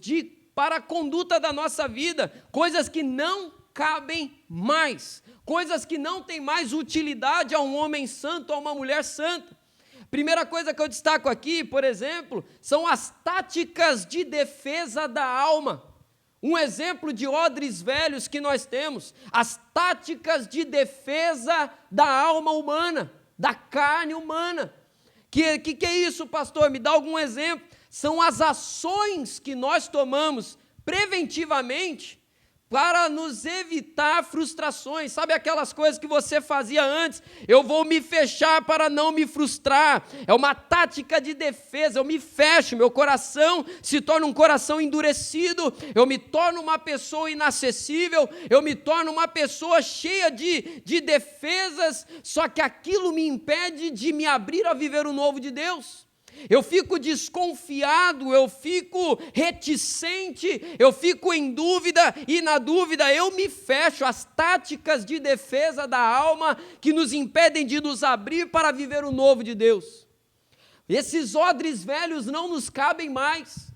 para a conduta da nossa vida, coisas que não cabem mais, coisas que não têm mais utilidade a um homem santo, a uma mulher santa. Primeira coisa que eu destaco aqui, por exemplo, são as táticas de defesa da alma. Um exemplo de odres velhos que nós temos, as táticas de defesa da alma humana, da carne humana. Que é isso, pastor? Me dá algum exemplo. São as ações que nós tomamos preventivamente para nos evitar frustrações. Sabe aquelas coisas que você fazia antes? Eu vou me fechar para não me frustrar. É uma tática de defesa. Eu me fecho, meu coração se torna um coração endurecido. Eu me torno uma pessoa inacessível. Eu me torno uma pessoa cheia de defesas. Só que aquilo me impede de me abrir a viver o novo de Deus. Eu fico desconfiado, eu fico reticente, eu fico em dúvida, e na dúvida eu me fecho. As táticas de defesa da alma que nos impedem de nos abrir para viver o novo de Deus. Esses odres velhos não nos cabem mais.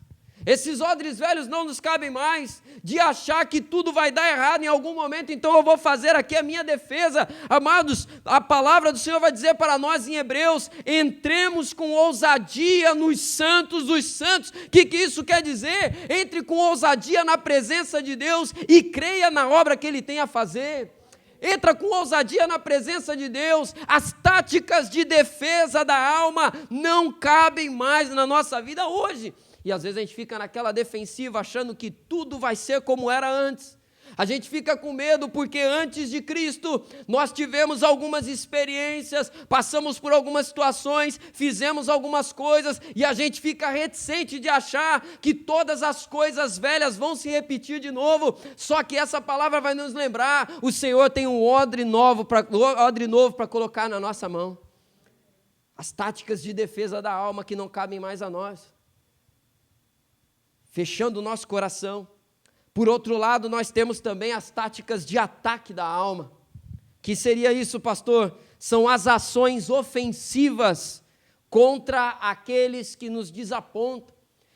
Esses odres velhos não nos cabem mais, de achar que tudo vai dar errado em algum momento, então eu vou fazer aqui a minha defesa. Amados, a palavra do Senhor vai dizer para nós em Hebreus, entremos com ousadia nos santos dos santos. O que isso quer dizer? Entre com ousadia na presença de Deus e creia na obra que Ele tem a fazer. Entra com ousadia na presença de Deus. As táticas de defesa da alma não cabem mais na nossa vida hoje. E às vezes a gente fica naquela defensiva, achando que tudo vai ser como era antes. A gente fica com medo porque antes de Cristo nós tivemos algumas experiências, passamos por algumas situações, fizemos algumas coisas e a gente fica reticente de achar que todas as coisas velhas vão se repetir de novo. Só que essa palavra vai nos lembrar, o Senhor tem um odre novo para colocar na nossa mão. As táticas de defesa da alma que não cabem mais a nós. Fechando o nosso coração. Por outro lado, nós temos também as táticas de ataque da alma. Que seria isso, pastor? São as ações ofensivas contra aqueles que nos desapontam.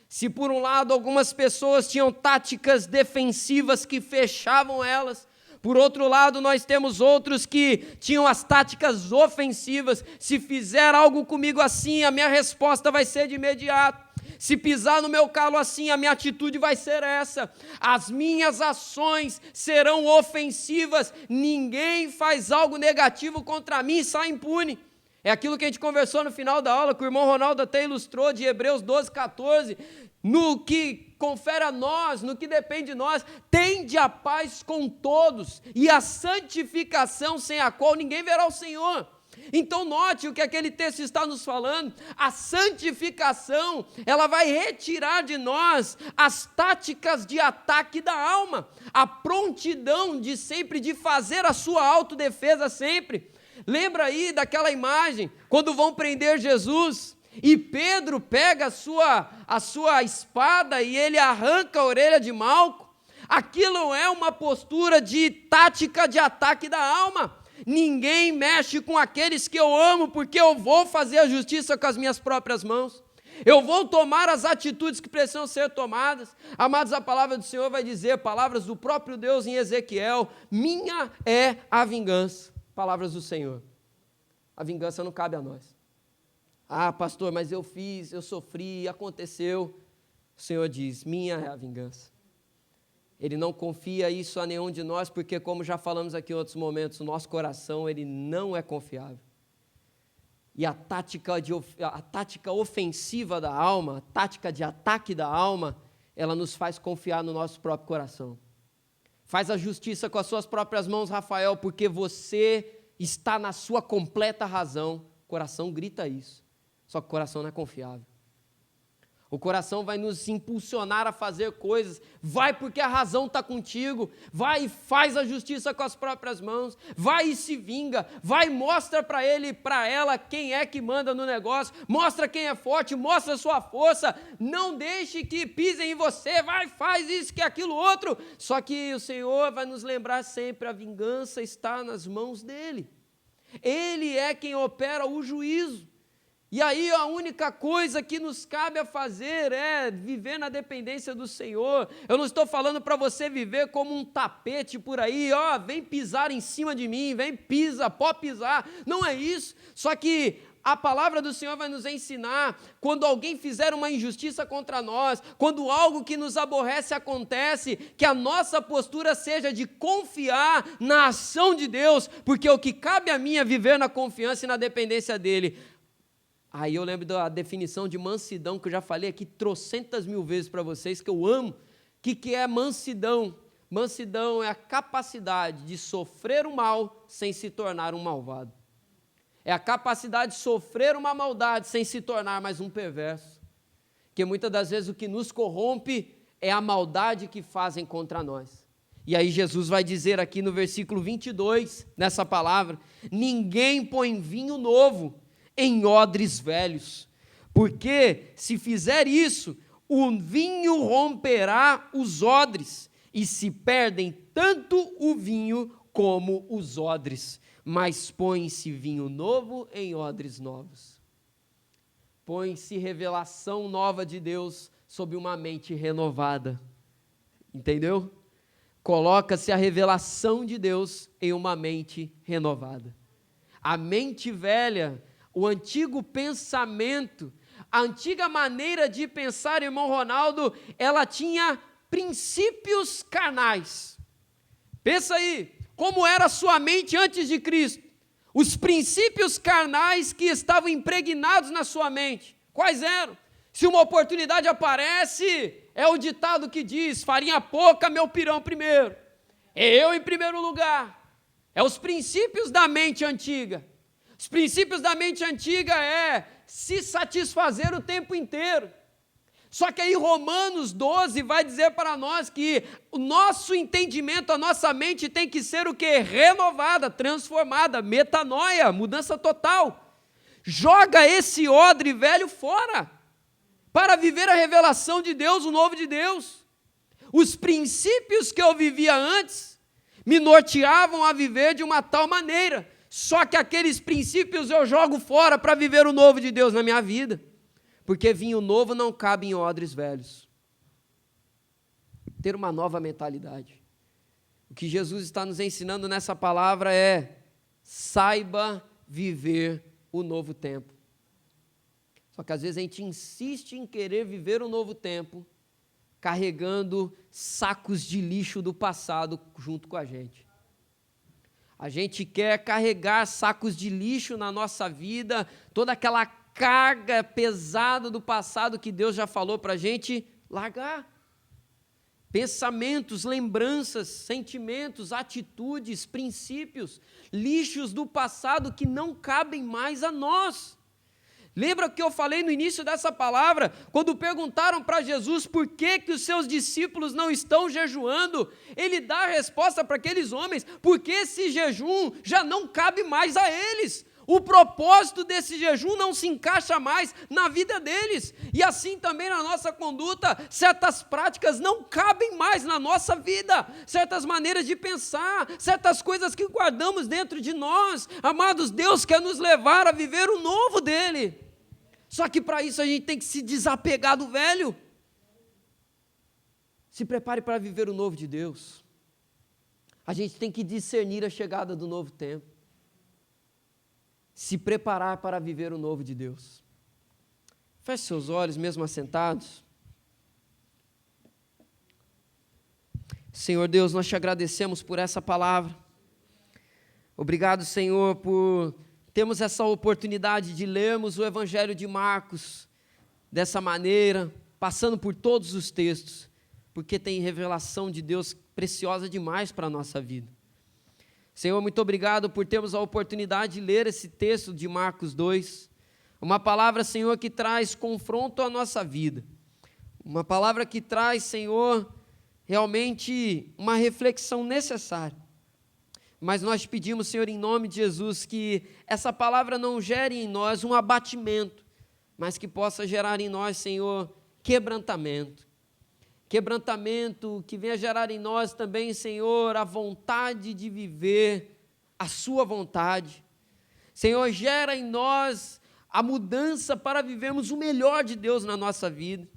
Se por um lado algumas pessoas tinham táticas defensivas que fechavam elas, por outro lado nós temos outros que tinham as táticas ofensivas. Se fizer algo comigo assim, a minha resposta vai ser de imediato. Se pisar no meu calo assim, a minha atitude vai ser essa. As minhas ações serão ofensivas. Ninguém faz algo negativo contra mim e sai impune. É aquilo que a gente conversou no final da aula, que o irmão Ronaldo até ilustrou, de Hebreus 12, 14. No que confere a nós, no que depende de nós, tende a paz com todos e a santificação sem a qual ninguém verá o Senhor. Então note o que aquele texto está nos falando. A santificação, ela vai retirar de nós as táticas de ataque da alma, a prontidão de sempre, de fazer a sua autodefesa sempre. Lembra aí daquela imagem, quando vão prender Jesus, e Pedro pega a sua espada e ele arranca a orelha de Malco. Aquilo é uma postura de tática de ataque da alma. Ninguém mexe com aqueles que eu amo, porque eu vou fazer a justiça com as minhas próprias mãos. Eu vou tomar as atitudes que precisam ser tomadas. Amados, a palavra do Senhor vai dizer, palavras do próprio Deus em Ezequiel, minha é a vingança. Palavras do Senhor. A vingança não cabe a nós. Ah, pastor, mas eu fiz, eu sofri, aconteceu. O Senhor diz, minha é a vingança. Ele não confia isso a nenhum de nós, porque como já falamos aqui em outros momentos, o nosso coração, ele não é confiável. E a tática ofensiva da alma, a tática de ataque da alma, ela nos faz confiar no nosso próprio coração. Faz a justiça com as suas próprias mãos, Rafael, porque você está na sua completa razão. O coração grita isso, só que o coração não é confiável. O coração vai nos impulsionar a fazer coisas, vai porque a razão está contigo, vai e faz a justiça com as próprias mãos, vai e se vinga, vai e mostra para ele e para ela quem é que manda no negócio, mostra quem é forte, mostra a sua força, não deixe que pisem em você, vai, faz isso, que aquilo outro. Só que o Senhor vai nos lembrar sempre, a vingança está nas mãos dele. Ele é quem opera o juízo. E aí a única coisa que nos cabe a fazer é viver na dependência do Senhor. Eu não estou falando para você viver como um tapete por aí, ó, vem pisar em cima de mim, vem pisa, pode pisar. Não é isso, só que a palavra do Senhor vai nos ensinar, quando alguém fizer uma injustiça contra nós, quando algo que nos aborrece acontece, que a nossa postura seja de confiar na ação de Deus, porque o que cabe a mim é viver na confiança e na dependência dEle. Aí eu lembro da definição de mansidão, que eu já falei aqui trocentas mil vezes para vocês, que eu amo. O que é mansidão? Mansidão é a capacidade de sofrer o mal sem se tornar um malvado. É a capacidade de sofrer uma maldade sem se tornar mais um perverso. Porque muitas das vezes o que nos corrompe é a maldade que fazem contra nós. E aí Jesus vai dizer aqui no versículo 22, nessa palavra, ninguém põe vinho novo em odres velhos, porque se fizer isso, o vinho romperá os odres, e se perdem tanto o vinho como os odres, mas põe-se vinho novo em odres novos. Põe-se revelação nova de Deus sob uma mente renovada, entendeu? Coloca-se a revelação de Deus em uma mente renovada. A mente velha, o antigo pensamento, a antiga maneira de pensar, irmão Ronaldo, ela tinha princípios carnais. Pensa aí, como era a sua mente antes de Cristo? Os princípios carnais que estavam impregnados na sua mente, quais eram? Se uma oportunidade aparece, é o ditado que diz, farinha pouca, meu pirão primeiro. É eu em primeiro lugar. É os princípios da mente antiga. Os princípios da mente antiga é se satisfazer o tempo inteiro. Só que aí Romanos 12 vai dizer para nós que o nosso entendimento, a nossa mente tem que ser o quê? Renovada, transformada, metanoia, mudança total. Joga esse odre velho fora, para viver a revelação de Deus, o novo de Deus. Os princípios que eu vivia antes me norteavam a viver de uma tal maneira. Só que aqueles princípios eu jogo fora para viver o novo de Deus na minha vida. Porque vinho novo não cabe em odres velhos. Ter uma nova mentalidade. O que Jesus está nos ensinando nessa palavra é: saiba viver o novo tempo. Só que às vezes a gente insiste em querer viver o novo tempo, carregando sacos de lixo do passado junto com a gente. A gente quer carregar sacos de lixo na nossa vida, toda aquela carga pesada do passado que Deus já falou para a gente largar. Pensamentos, lembranças, sentimentos, atitudes, princípios, lixos do passado que não cabem mais a nós. Lembra que eu falei no início dessa palavra, quando perguntaram para Jesus por que os seus discípulos não estão jejuando? Ele dá a resposta para aqueles homens, porque esse jejum já não cabe mais a eles. o propósito desse jejum não se encaixa mais na vida deles. E assim também na nossa conduta, certas práticas não cabem mais na nossa vida, certas maneiras de pensar, certas coisas que guardamos dentro de nós. Amados, Deus quer nos levar a viver o novo dele. Só que para isso a gente tem que se desapegar do velho. Se prepare para viver o novo de Deus. A gente tem que discernir a chegada do novo tempo. Se preparar para viver o novo de Deus. Feche seus olhos, mesmo assentados. Senhor Deus, nós te agradecemos por essa palavra. Obrigado, Senhor, por termos essa oportunidade de lermos o Evangelho de Marcos dessa maneira, passando por todos os textos, porque tem revelação de Deus preciosa demais para a nossa vida. Senhor, muito obrigado por termos a oportunidade de ler esse texto de Marcos 2, uma palavra, Senhor, que traz confronto à nossa vida, uma palavra que traz, Senhor, realmente uma reflexão necessária. Mas nós te pedimos, Senhor, em nome de Jesus, que essa palavra não gere em nós um abatimento, mas que possa gerar em nós, Senhor, quebrantamento, que venha gerar em nós também, Senhor, a vontade de viver a sua vontade. Senhor, gera em nós a mudança para vivermos o melhor de Deus na nossa vida.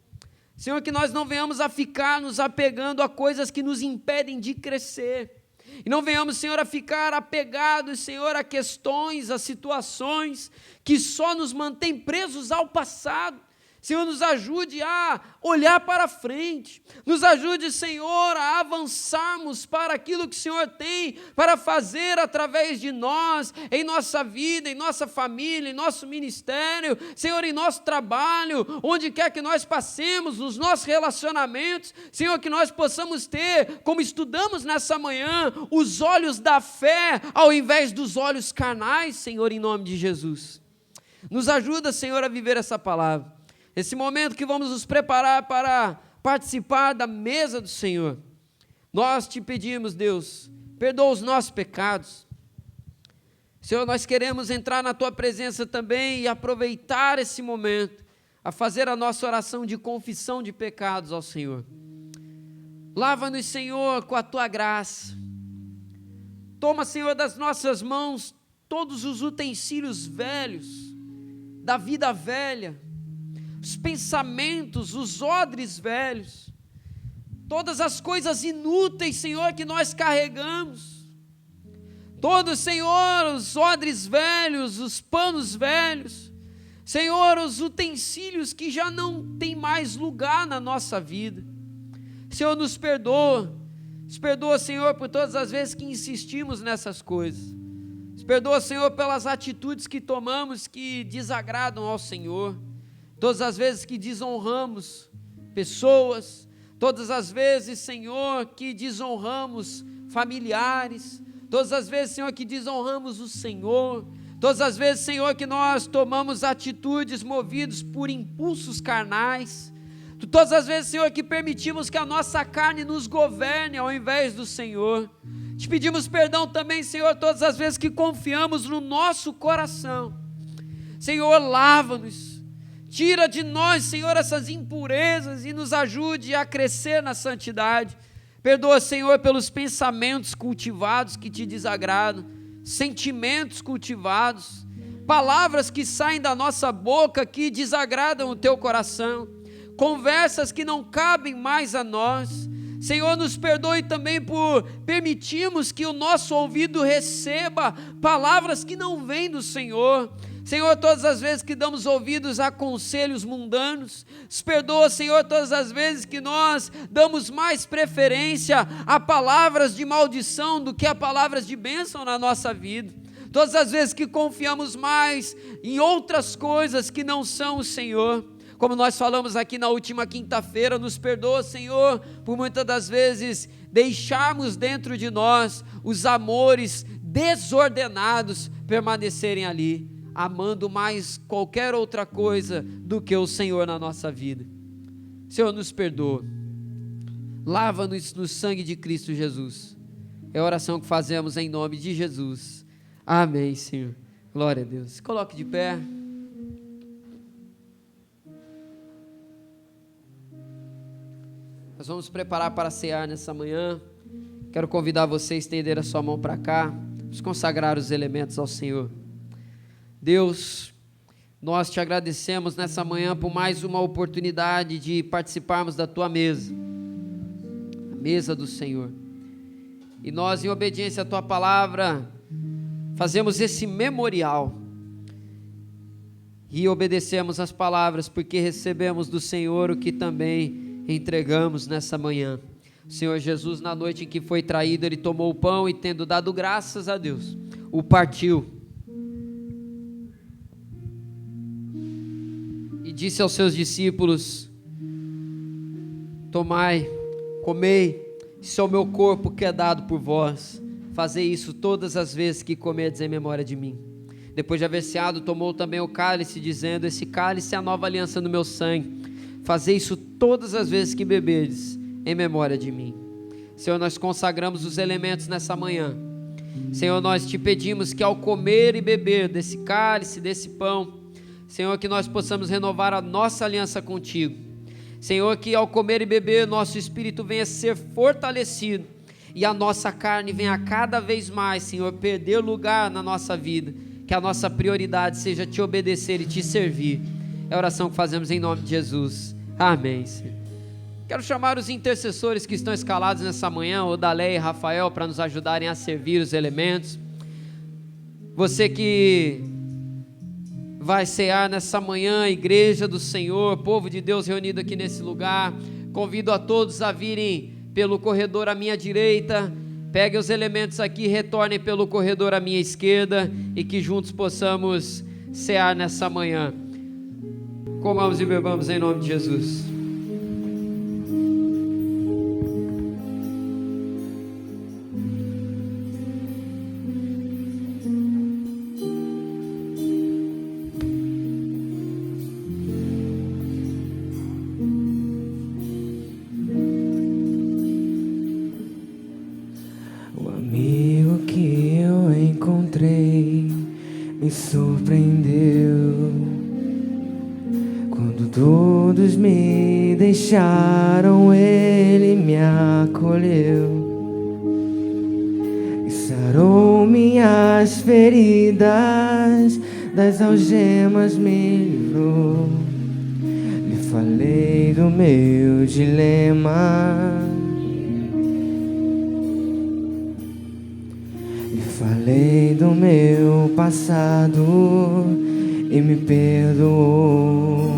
Senhor, que nós não venhamos a ficar nos apegando a coisas que nos impedem de crescer. E não venhamos, Senhor, a ficar apegados, Senhor, a questões, a situações que só nos mantêm presos ao passado. Senhor, nos ajude a olhar para frente, nos ajude, Senhor, a avançarmos para aquilo que o Senhor tem para fazer através de nós, em nossa vida, em nossa família, em nosso ministério, Senhor, em nosso trabalho, onde quer que nós passemos, nos nossos relacionamentos, Senhor, que nós possamos ter, como estudamos nessa manhã, os olhos da fé, ao invés dos olhos carnais, Senhor, em nome de Jesus. Nos ajuda, Senhor, a viver essa palavra. Esse momento que vamos nos preparar para participar da mesa do Senhor, nós te pedimos, Deus, perdoa os nossos pecados. Senhor, nós queremos entrar na Tua presença também e aproveitar esse momento a fazer a nossa oração de confissão de pecados ao Senhor. Lava-nos, Senhor, com a Tua graça. Toma, Senhor, das nossas mãos todos os utensílios velhos, da vida velha, os pensamentos, os odres velhos, todas as coisas inúteis, Senhor, que nós carregamos, todos, Senhor, os odres velhos, os panos velhos, Senhor, os utensílios que já não têm mais lugar na nossa vida. Senhor, nos perdoa, Senhor, por todas as vezes que insistimos nessas coisas, nos perdoa, Senhor, pelas atitudes que tomamos que desagradam ao Senhor, todas as vezes que desonramos pessoas, todas as vezes, Senhor, que desonramos familiares, todas as vezes, Senhor, que desonramos o Senhor, todas as vezes, Senhor, que nós tomamos atitudes movidos por impulsos carnais, todas as vezes, Senhor, que permitimos que a nossa carne nos governe ao invés do Senhor. Te pedimos perdão também, Senhor, todas as vezes que confiamos no nosso coração. Senhor, lava-nos. Tira de nós, Senhor, essas impurezas e nos ajude a crescer na santidade. Perdoa, Senhor, pelos pensamentos cultivados que te desagradam, sentimentos cultivados, palavras que saem da nossa boca que desagradam o teu coração, conversas que não cabem mais a nós. Senhor, nos perdoe também por permitirmos que o nosso ouvido receba palavras que não vêm do Senhor. Senhor, todas as vezes que damos ouvidos a conselhos mundanos, nos perdoa, Senhor, todas as vezes que nós damos mais preferência a palavras de maldição do que a palavras de bênção na nossa vida, todas as vezes que confiamos mais em outras coisas que não são o Senhor, como nós falamos aqui na última quinta-feira. Nos perdoa, Senhor, por muitas das vezes deixarmos dentro de nós os amores desordenados permanecerem ali, amando mais qualquer outra coisa do que o Senhor na nossa vida. Senhor, nos perdoa, lava-nos no sangue de Cristo Jesus. É a oração que fazemos em nome de Jesus. Amém, Senhor. Glória a Deus. Se coloque de pé. Nós vamos preparar para cear nessa manhã. Quero convidar você a estender a sua mão para cá. Vamos consagrar os elementos ao Senhor. Deus, nós te agradecemos nessa manhã por mais uma oportunidade de participarmos da tua mesa, a mesa do Senhor. E nós, em obediência à tua palavra, fazemos esse memorial e obedecemos as palavras, porque recebemos do Senhor o que também entregamos nessa manhã. O Senhor Jesus, na noite em que foi traído, Ele tomou o pão e, tendo dado graças a Deus, o partiu e disse aos seus discípulos: tomai, comei, isso é o meu corpo que é dado por vós, fazei isso todas as vezes que comerdes em memória de mim. Depois de haver ceado, tomou também o cálice, dizendo: esse cálice é a nova aliança no meu sangue, fazei isso todas as vezes que beberdes em memória de mim. Senhor, nós consagramos os elementos nessa manhã. Senhor, nós te pedimos que ao comer e beber desse cálice, desse pão, Senhor, que nós possamos renovar a nossa aliança contigo. Senhor, que ao comer e beber, nosso espírito venha ser fortalecido e a nossa carne venha cada vez mais, Senhor, perder lugar na nossa vida. Que a nossa prioridade seja te obedecer e te servir. É a oração que fazemos em nome de Jesus. Amém, Senhor. Quero chamar os intercessores que estão escalados nessa manhã, Odalé e Rafael, para nos ajudarem a servir os elementos. Você que vai cear nessa manhã, igreja do Senhor, povo de Deus reunido aqui nesse lugar, convido a todos a virem pelo corredor à minha direita, peguem os elementos aqui, retornem pelo corredor à minha esquerda e que juntos possamos cear nessa manhã. Comamos e bebamos em nome de Jesus. Me surpreendeu quando todos me deixaram, Ele me acolheu e sarou minhas feridas, das algemas me livrou. Lhe falei do meu dilema, falei do meu passado e me perdoou.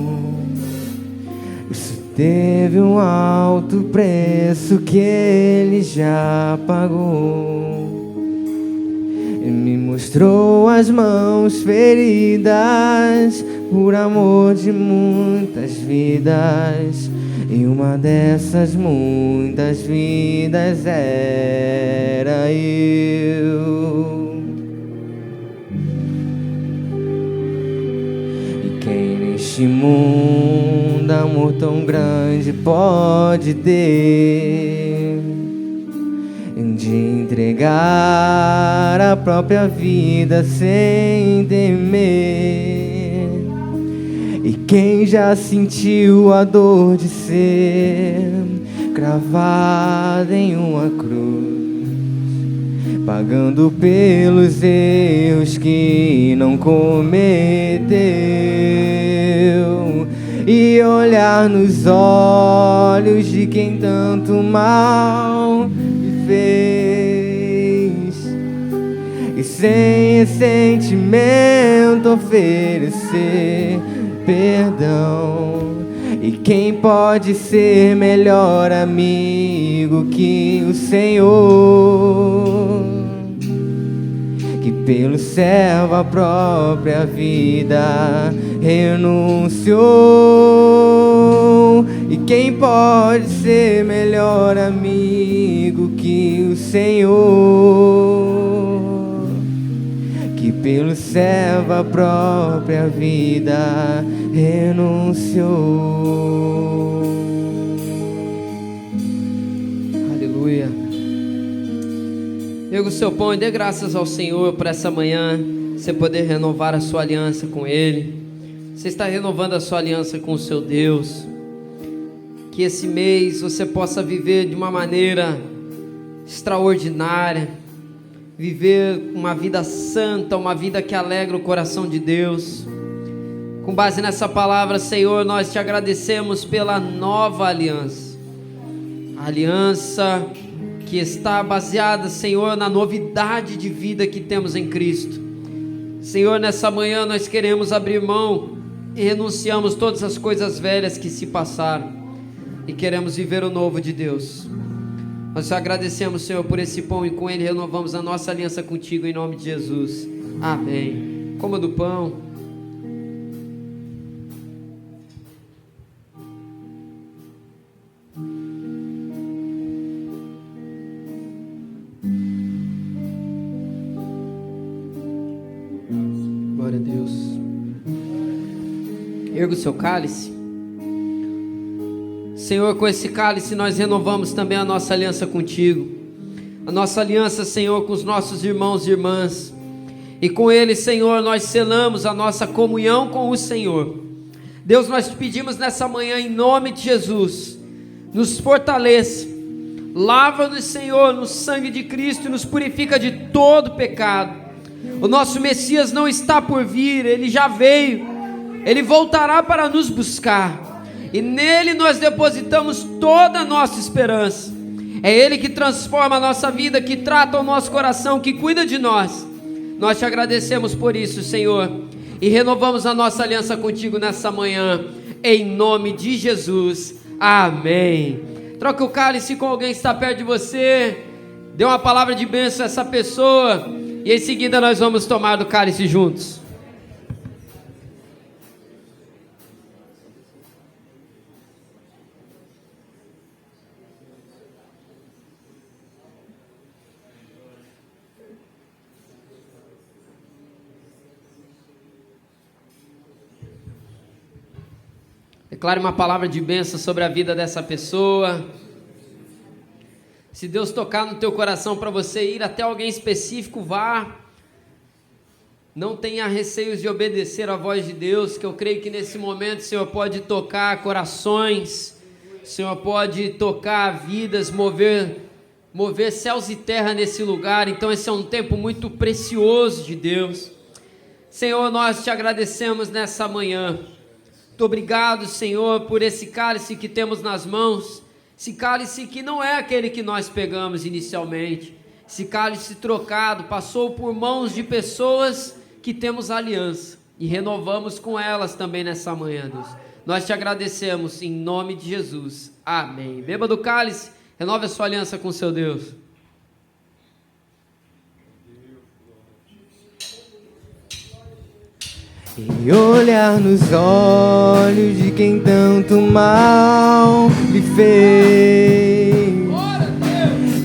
Isso teve um alto preço que Ele já pagou. E me mostrou as mãos feridas por amor de muitas vidas. E uma dessas muitas vidas era eu. E quem neste mundo amor tão grande pode ter, de entregar a própria vida sem temer? E quem já sentiu a dor de ser cravado em uma cruz, pagando pelos erros que não cometeu, e olhar nos olhos de quem tanto mal me fez, e sem ressentimento oferecer perdão? E quem pode ser melhor amigo que o Senhor, que pelo servo a própria vida renunciou? E quem pode ser melhor amigo que o Senhor, que pelo servo a própria vida renunciou? Aleluia. Pega o seu pão e dê graças ao Senhor por essa manhã. você poder renovar a sua aliança com Ele. Você está renovando a sua aliança com o seu Deus. Que esse mês você possa viver de uma maneira extraordinária, viver uma vida santa, uma vida que alegra o coração de Deus. Com base nessa palavra, Senhor, nós te agradecemos pela nova aliança, a aliança que está baseada, Senhor, na novidade de vida que temos em Cristo. Senhor, nessa manhã nós queremos abrir mão e renunciamos todas as coisas velhas que se passaram e queremos viver o novo de Deus. Nós te agradecemos, Senhor, por esse pão e com ele renovamos a nossa aliança contigo em nome de Jesus. Amém. Coma do pão. Glória a Deus. Erga o seu cálice. Senhor, com esse cálice nós renovamos também a nossa aliança contigo. A nossa aliança, Senhor, com os nossos irmãos e irmãs. E com eles, Senhor, nós selamos a nossa comunhão com o Senhor. Deus, nós te pedimos nessa manhã, em nome de Jesus, nos fortaleça. Lava-nos, Senhor, no sangue de Cristo e nos purifica de todo pecado. O nosso Messias não está por vir, Ele já veio, Ele voltará para nos buscar, e nele nós depositamos toda a nossa esperança. É Ele que transforma a nossa vida, que trata o nosso coração, que cuida de nós. Nós te agradecemos por isso, Senhor, e renovamos a nossa aliança contigo nessa manhã, em nome de Jesus, amém. Troque o cálice com alguém que está perto de você, dê uma palavra de bênção a essa pessoa, e em seguida nós vamos tomar do cálice juntos. Declare uma palavra de bênção sobre a vida dessa pessoa. Se Deus tocar no teu coração para você ir até alguém específico, vá. Não tenha receios de obedecer à voz de Deus, que eu creio que nesse momento o Senhor pode tocar corações, o Senhor pode tocar vidas, mover céus e terra nesse lugar. Então esse é um tempo muito precioso de Deus. Senhor, nós te agradecemos nessa manhã. Muito obrigado, Senhor, por esse cálice que temos nas mãos. Esse cálice que não é aquele que nós pegamos inicialmente. Esse cálice trocado, passou por mãos de pessoas que temos aliança. E renovamos com elas também nessa manhã, Deus. Nós te agradecemos em nome de Jesus. Amém. Beba do cálice, renove a sua aliança com o seu Deus. E olhar nos olhos de quem tanto mal lhe fez,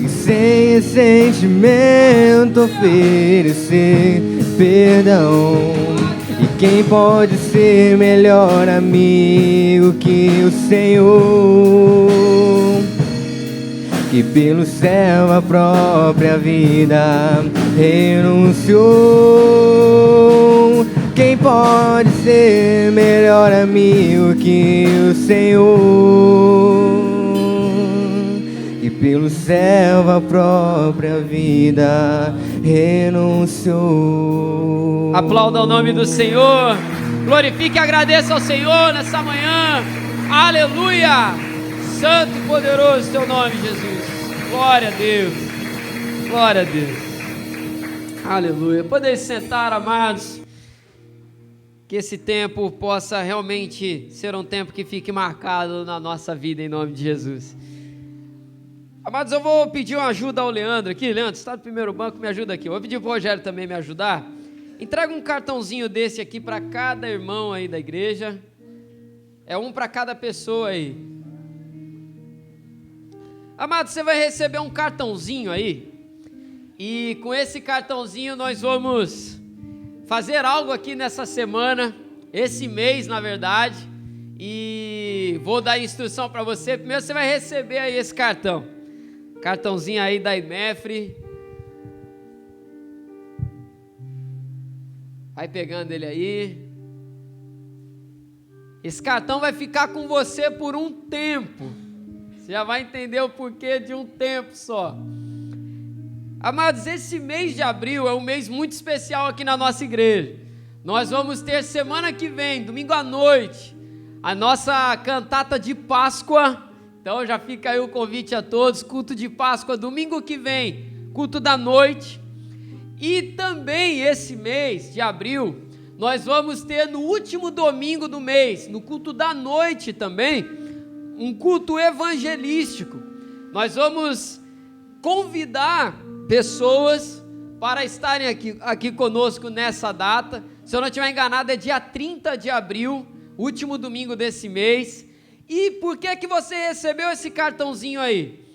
e sem ressentimento oferecer perdão. E quem pode ser melhor amigo que o Senhor, que pelo céu a própria vida renunciou? Quem pode ser melhor amigo que o Senhor, que pelo céu a própria vida renunciou? Aplauda o nome do Senhor, glorifique e agradeça ao Senhor nessa manhã. Aleluia! Santo e poderoso teu nome, Jesus. Glória a Deus, glória a Deus. Aleluia. Podem sentar, amados. Que esse tempo possa realmente ser um tempo que fique marcado na nossa vida, em nome de Jesus. Amados, eu vou pedir uma ajuda ao Leandro aqui. Leandro, você está no primeiro banco, me ajuda aqui. Eu vou pedir para o Rogério também me ajudar. Entrega um cartãozinho desse aqui para cada irmão aí da igreja. É um para cada pessoa aí. Amados, você vai receber um cartãozinho aí. E com esse cartãozinho nós vamos fazer algo aqui nessa semana, esse mês na verdade, e vou dar instrução para você. Primeiro você vai receber aí esse cartãozinho aí da IMEFRE. Vai pegando ele aí. Esse cartão vai ficar com você por um tempo. Você já vai entender o porquê de um tempo só. Amados, esse mês de abril é um mês muito especial aqui na nossa igreja. Nós vamos ter semana que vem, domingo à noite, a nossa cantata de Páscoa. Então já fica aí o convite a todos, culto de Páscoa, domingo que vem, culto da noite. E também esse mês de abril, nós vamos ter no último domingo do mês, no culto da noite também, um culto evangelístico. Nós vamos convidar pessoas para estarem aqui conosco nessa data. Se eu não estiver enganado, é dia 30 de abril, último domingo desse mês. E por que você recebeu esse cartãozinho aí?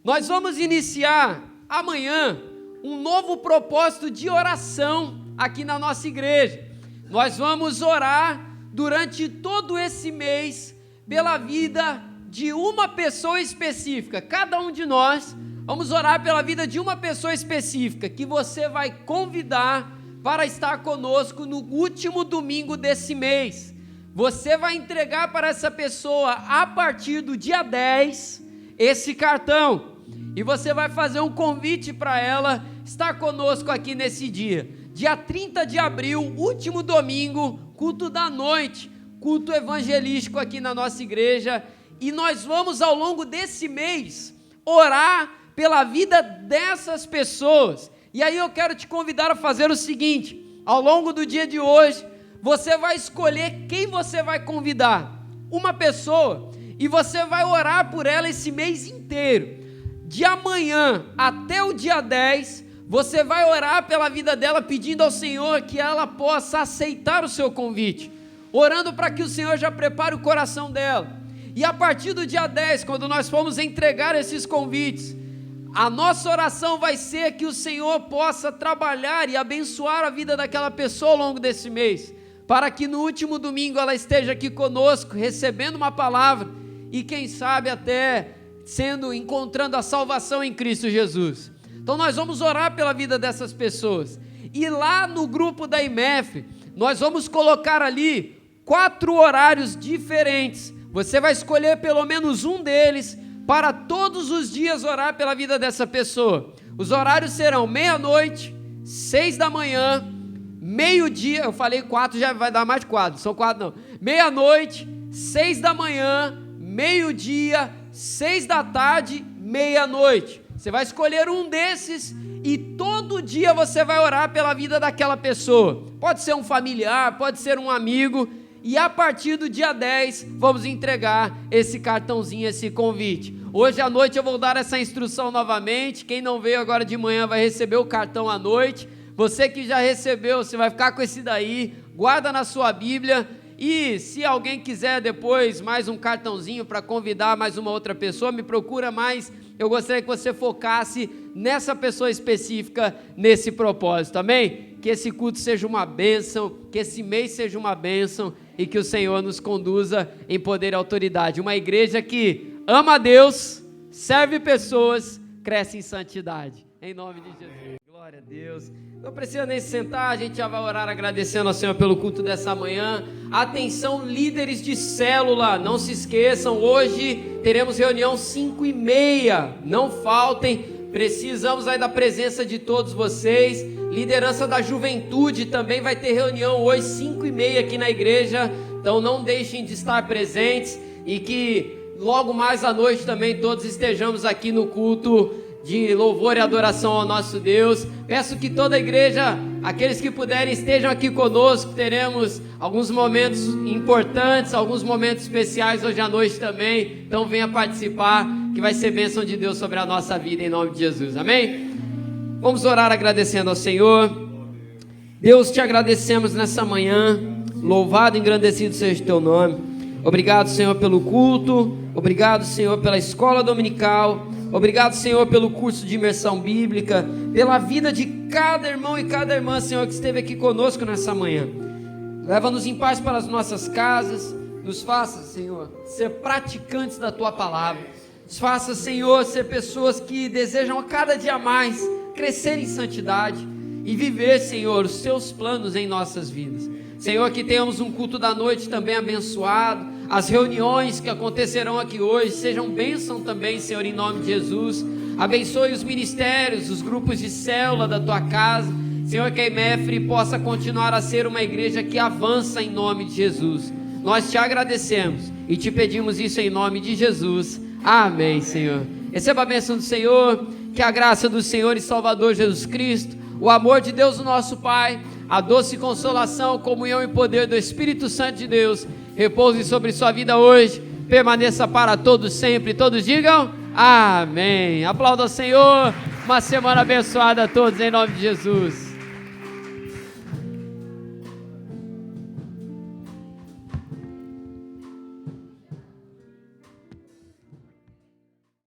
Nós vamos iniciar amanhã um novo propósito de oração aqui na nossa igreja. Nós vamos orar durante todo esse mês pela vida de uma pessoa específica. Cada um de nós vamos orar pela vida de uma pessoa específica que você vai convidar para estar conosco no último domingo desse mês. Você vai entregar para essa pessoa a partir do dia 10 esse cartão e você vai fazer um convite para ela estar conosco aqui nesse dia. Dia 30 de abril, último domingo, culto da noite, culto evangelístico aqui na nossa igreja. E nós vamos ao longo desse mês orar pela vida dessas pessoas. E aí eu quero te convidar a fazer o seguinte: ao longo do dia de hoje, você vai escolher quem você vai convidar, uma pessoa, e você vai orar por ela esse mês inteiro. De amanhã até o dia 10, você vai orar pela vida dela, pedindo ao Senhor que ela possa aceitar o seu convite, orando para que o Senhor já prepare o coração dela. E a partir do dia 10, quando nós formos entregar esses convites, a nossa oração vai ser que o Senhor possa trabalhar e abençoar a vida daquela pessoa ao longo desse mês, para que no último domingo ela esteja aqui conosco, recebendo uma palavra e quem sabe até encontrando a salvação em Cristo Jesus. Então nós vamos orar pela vida dessas pessoas. E lá no grupo da IMEF, nós vamos colocar ali 4 horários diferentes. Você vai escolher pelo menos um deles para todos os dias orar pela vida dessa pessoa. Os horários serão meia-noite, 6 da manhã, meio-dia, eu falei 4, já vai dar mais de 4, são 4 não. Meia-noite, 6 da manhã, meio-dia, 6 da tarde, meia-noite. Você vai escolher um desses e todo dia você vai orar pela vida daquela pessoa. Pode ser um familiar, pode ser um amigo. E a partir do dia 10, vamos entregar esse cartãozinho, esse convite. Hoje à noite eu vou dar essa instrução novamente. Quem não veio agora de manhã vai receber o cartão à noite. Você que já recebeu, você vai ficar com esse daí. Guarda na sua Bíblia. E se alguém quiser depois mais um cartãozinho para convidar mais uma outra pessoa, me procura mais. Eu gostaria que você focasse nessa pessoa específica, nesse propósito, amém? Que esse culto seja uma bênção, que esse mês seja uma bênção e que o Senhor nos conduza em poder e autoridade. Uma igreja que ama a Deus, serve pessoas, cresce em santidade. Em nome de Jesus. Glória a Deus. Não precisa nem se sentar, a gente já vai orar agradecendo ao Senhor pelo culto dessa manhã. Atenção, líderes de célula, não se esqueçam, hoje teremos reunião 5h30, não faltem, precisamos aí da presença de todos vocês. Liderança da juventude também vai ter reunião hoje 5h30 aqui na igreja, então não deixem de estar presentes e que logo mais à noite também todos estejamos aqui no culto de louvor e adoração ao nosso Deus. Peço que toda a igreja, aqueles que puderem, estejam aqui conosco. Teremos alguns momentos importantes, alguns momentos especiais hoje à noite também. Então venha participar, que vai ser bênção de Deus sobre a nossa vida, em nome de Jesus, amém? Vamos orar agradecendo ao Senhor. Deus, te agradecemos nessa manhã. Louvado e engrandecido seja o teu nome. Obrigado, Senhor, pelo culto. Obrigado, Senhor, pela escola dominical. Obrigado, Senhor, pelo curso de imersão bíblica, pela vida de cada irmão e cada irmã, Senhor, que esteve aqui conosco nessa manhã. Leva-nos em paz para as nossas casas, nos faça, Senhor, ser praticantes da Tua palavra. Nos faça, Senhor, ser pessoas que desejam a cada dia mais crescer em santidade. e viver, Senhor, os seus planos em nossas vidas. Senhor, que tenhamos um culto da noite também abençoado, as reuniões que acontecerão aqui hoje sejam bênção também, Senhor, em nome de Jesus. Abençoe os ministérios, os grupos de célula da tua casa, Senhor, que a IMEFRE possa continuar a ser uma igreja que avança em nome de Jesus. Nós te agradecemos e te pedimos isso em nome de Jesus. Amém, Senhor. Receba a bênção do Senhor, que a graça do Senhor e Salvador Jesus Cristo, o amor de Deus o nosso Pai, a doce consolação, comunhão e poder do Espírito Santo de Deus repouse sobre sua vida hoje, permaneça para todos sempre. Todos digam amém. Aplauda ao Senhor. Uma semana abençoada a todos em nome de Jesus.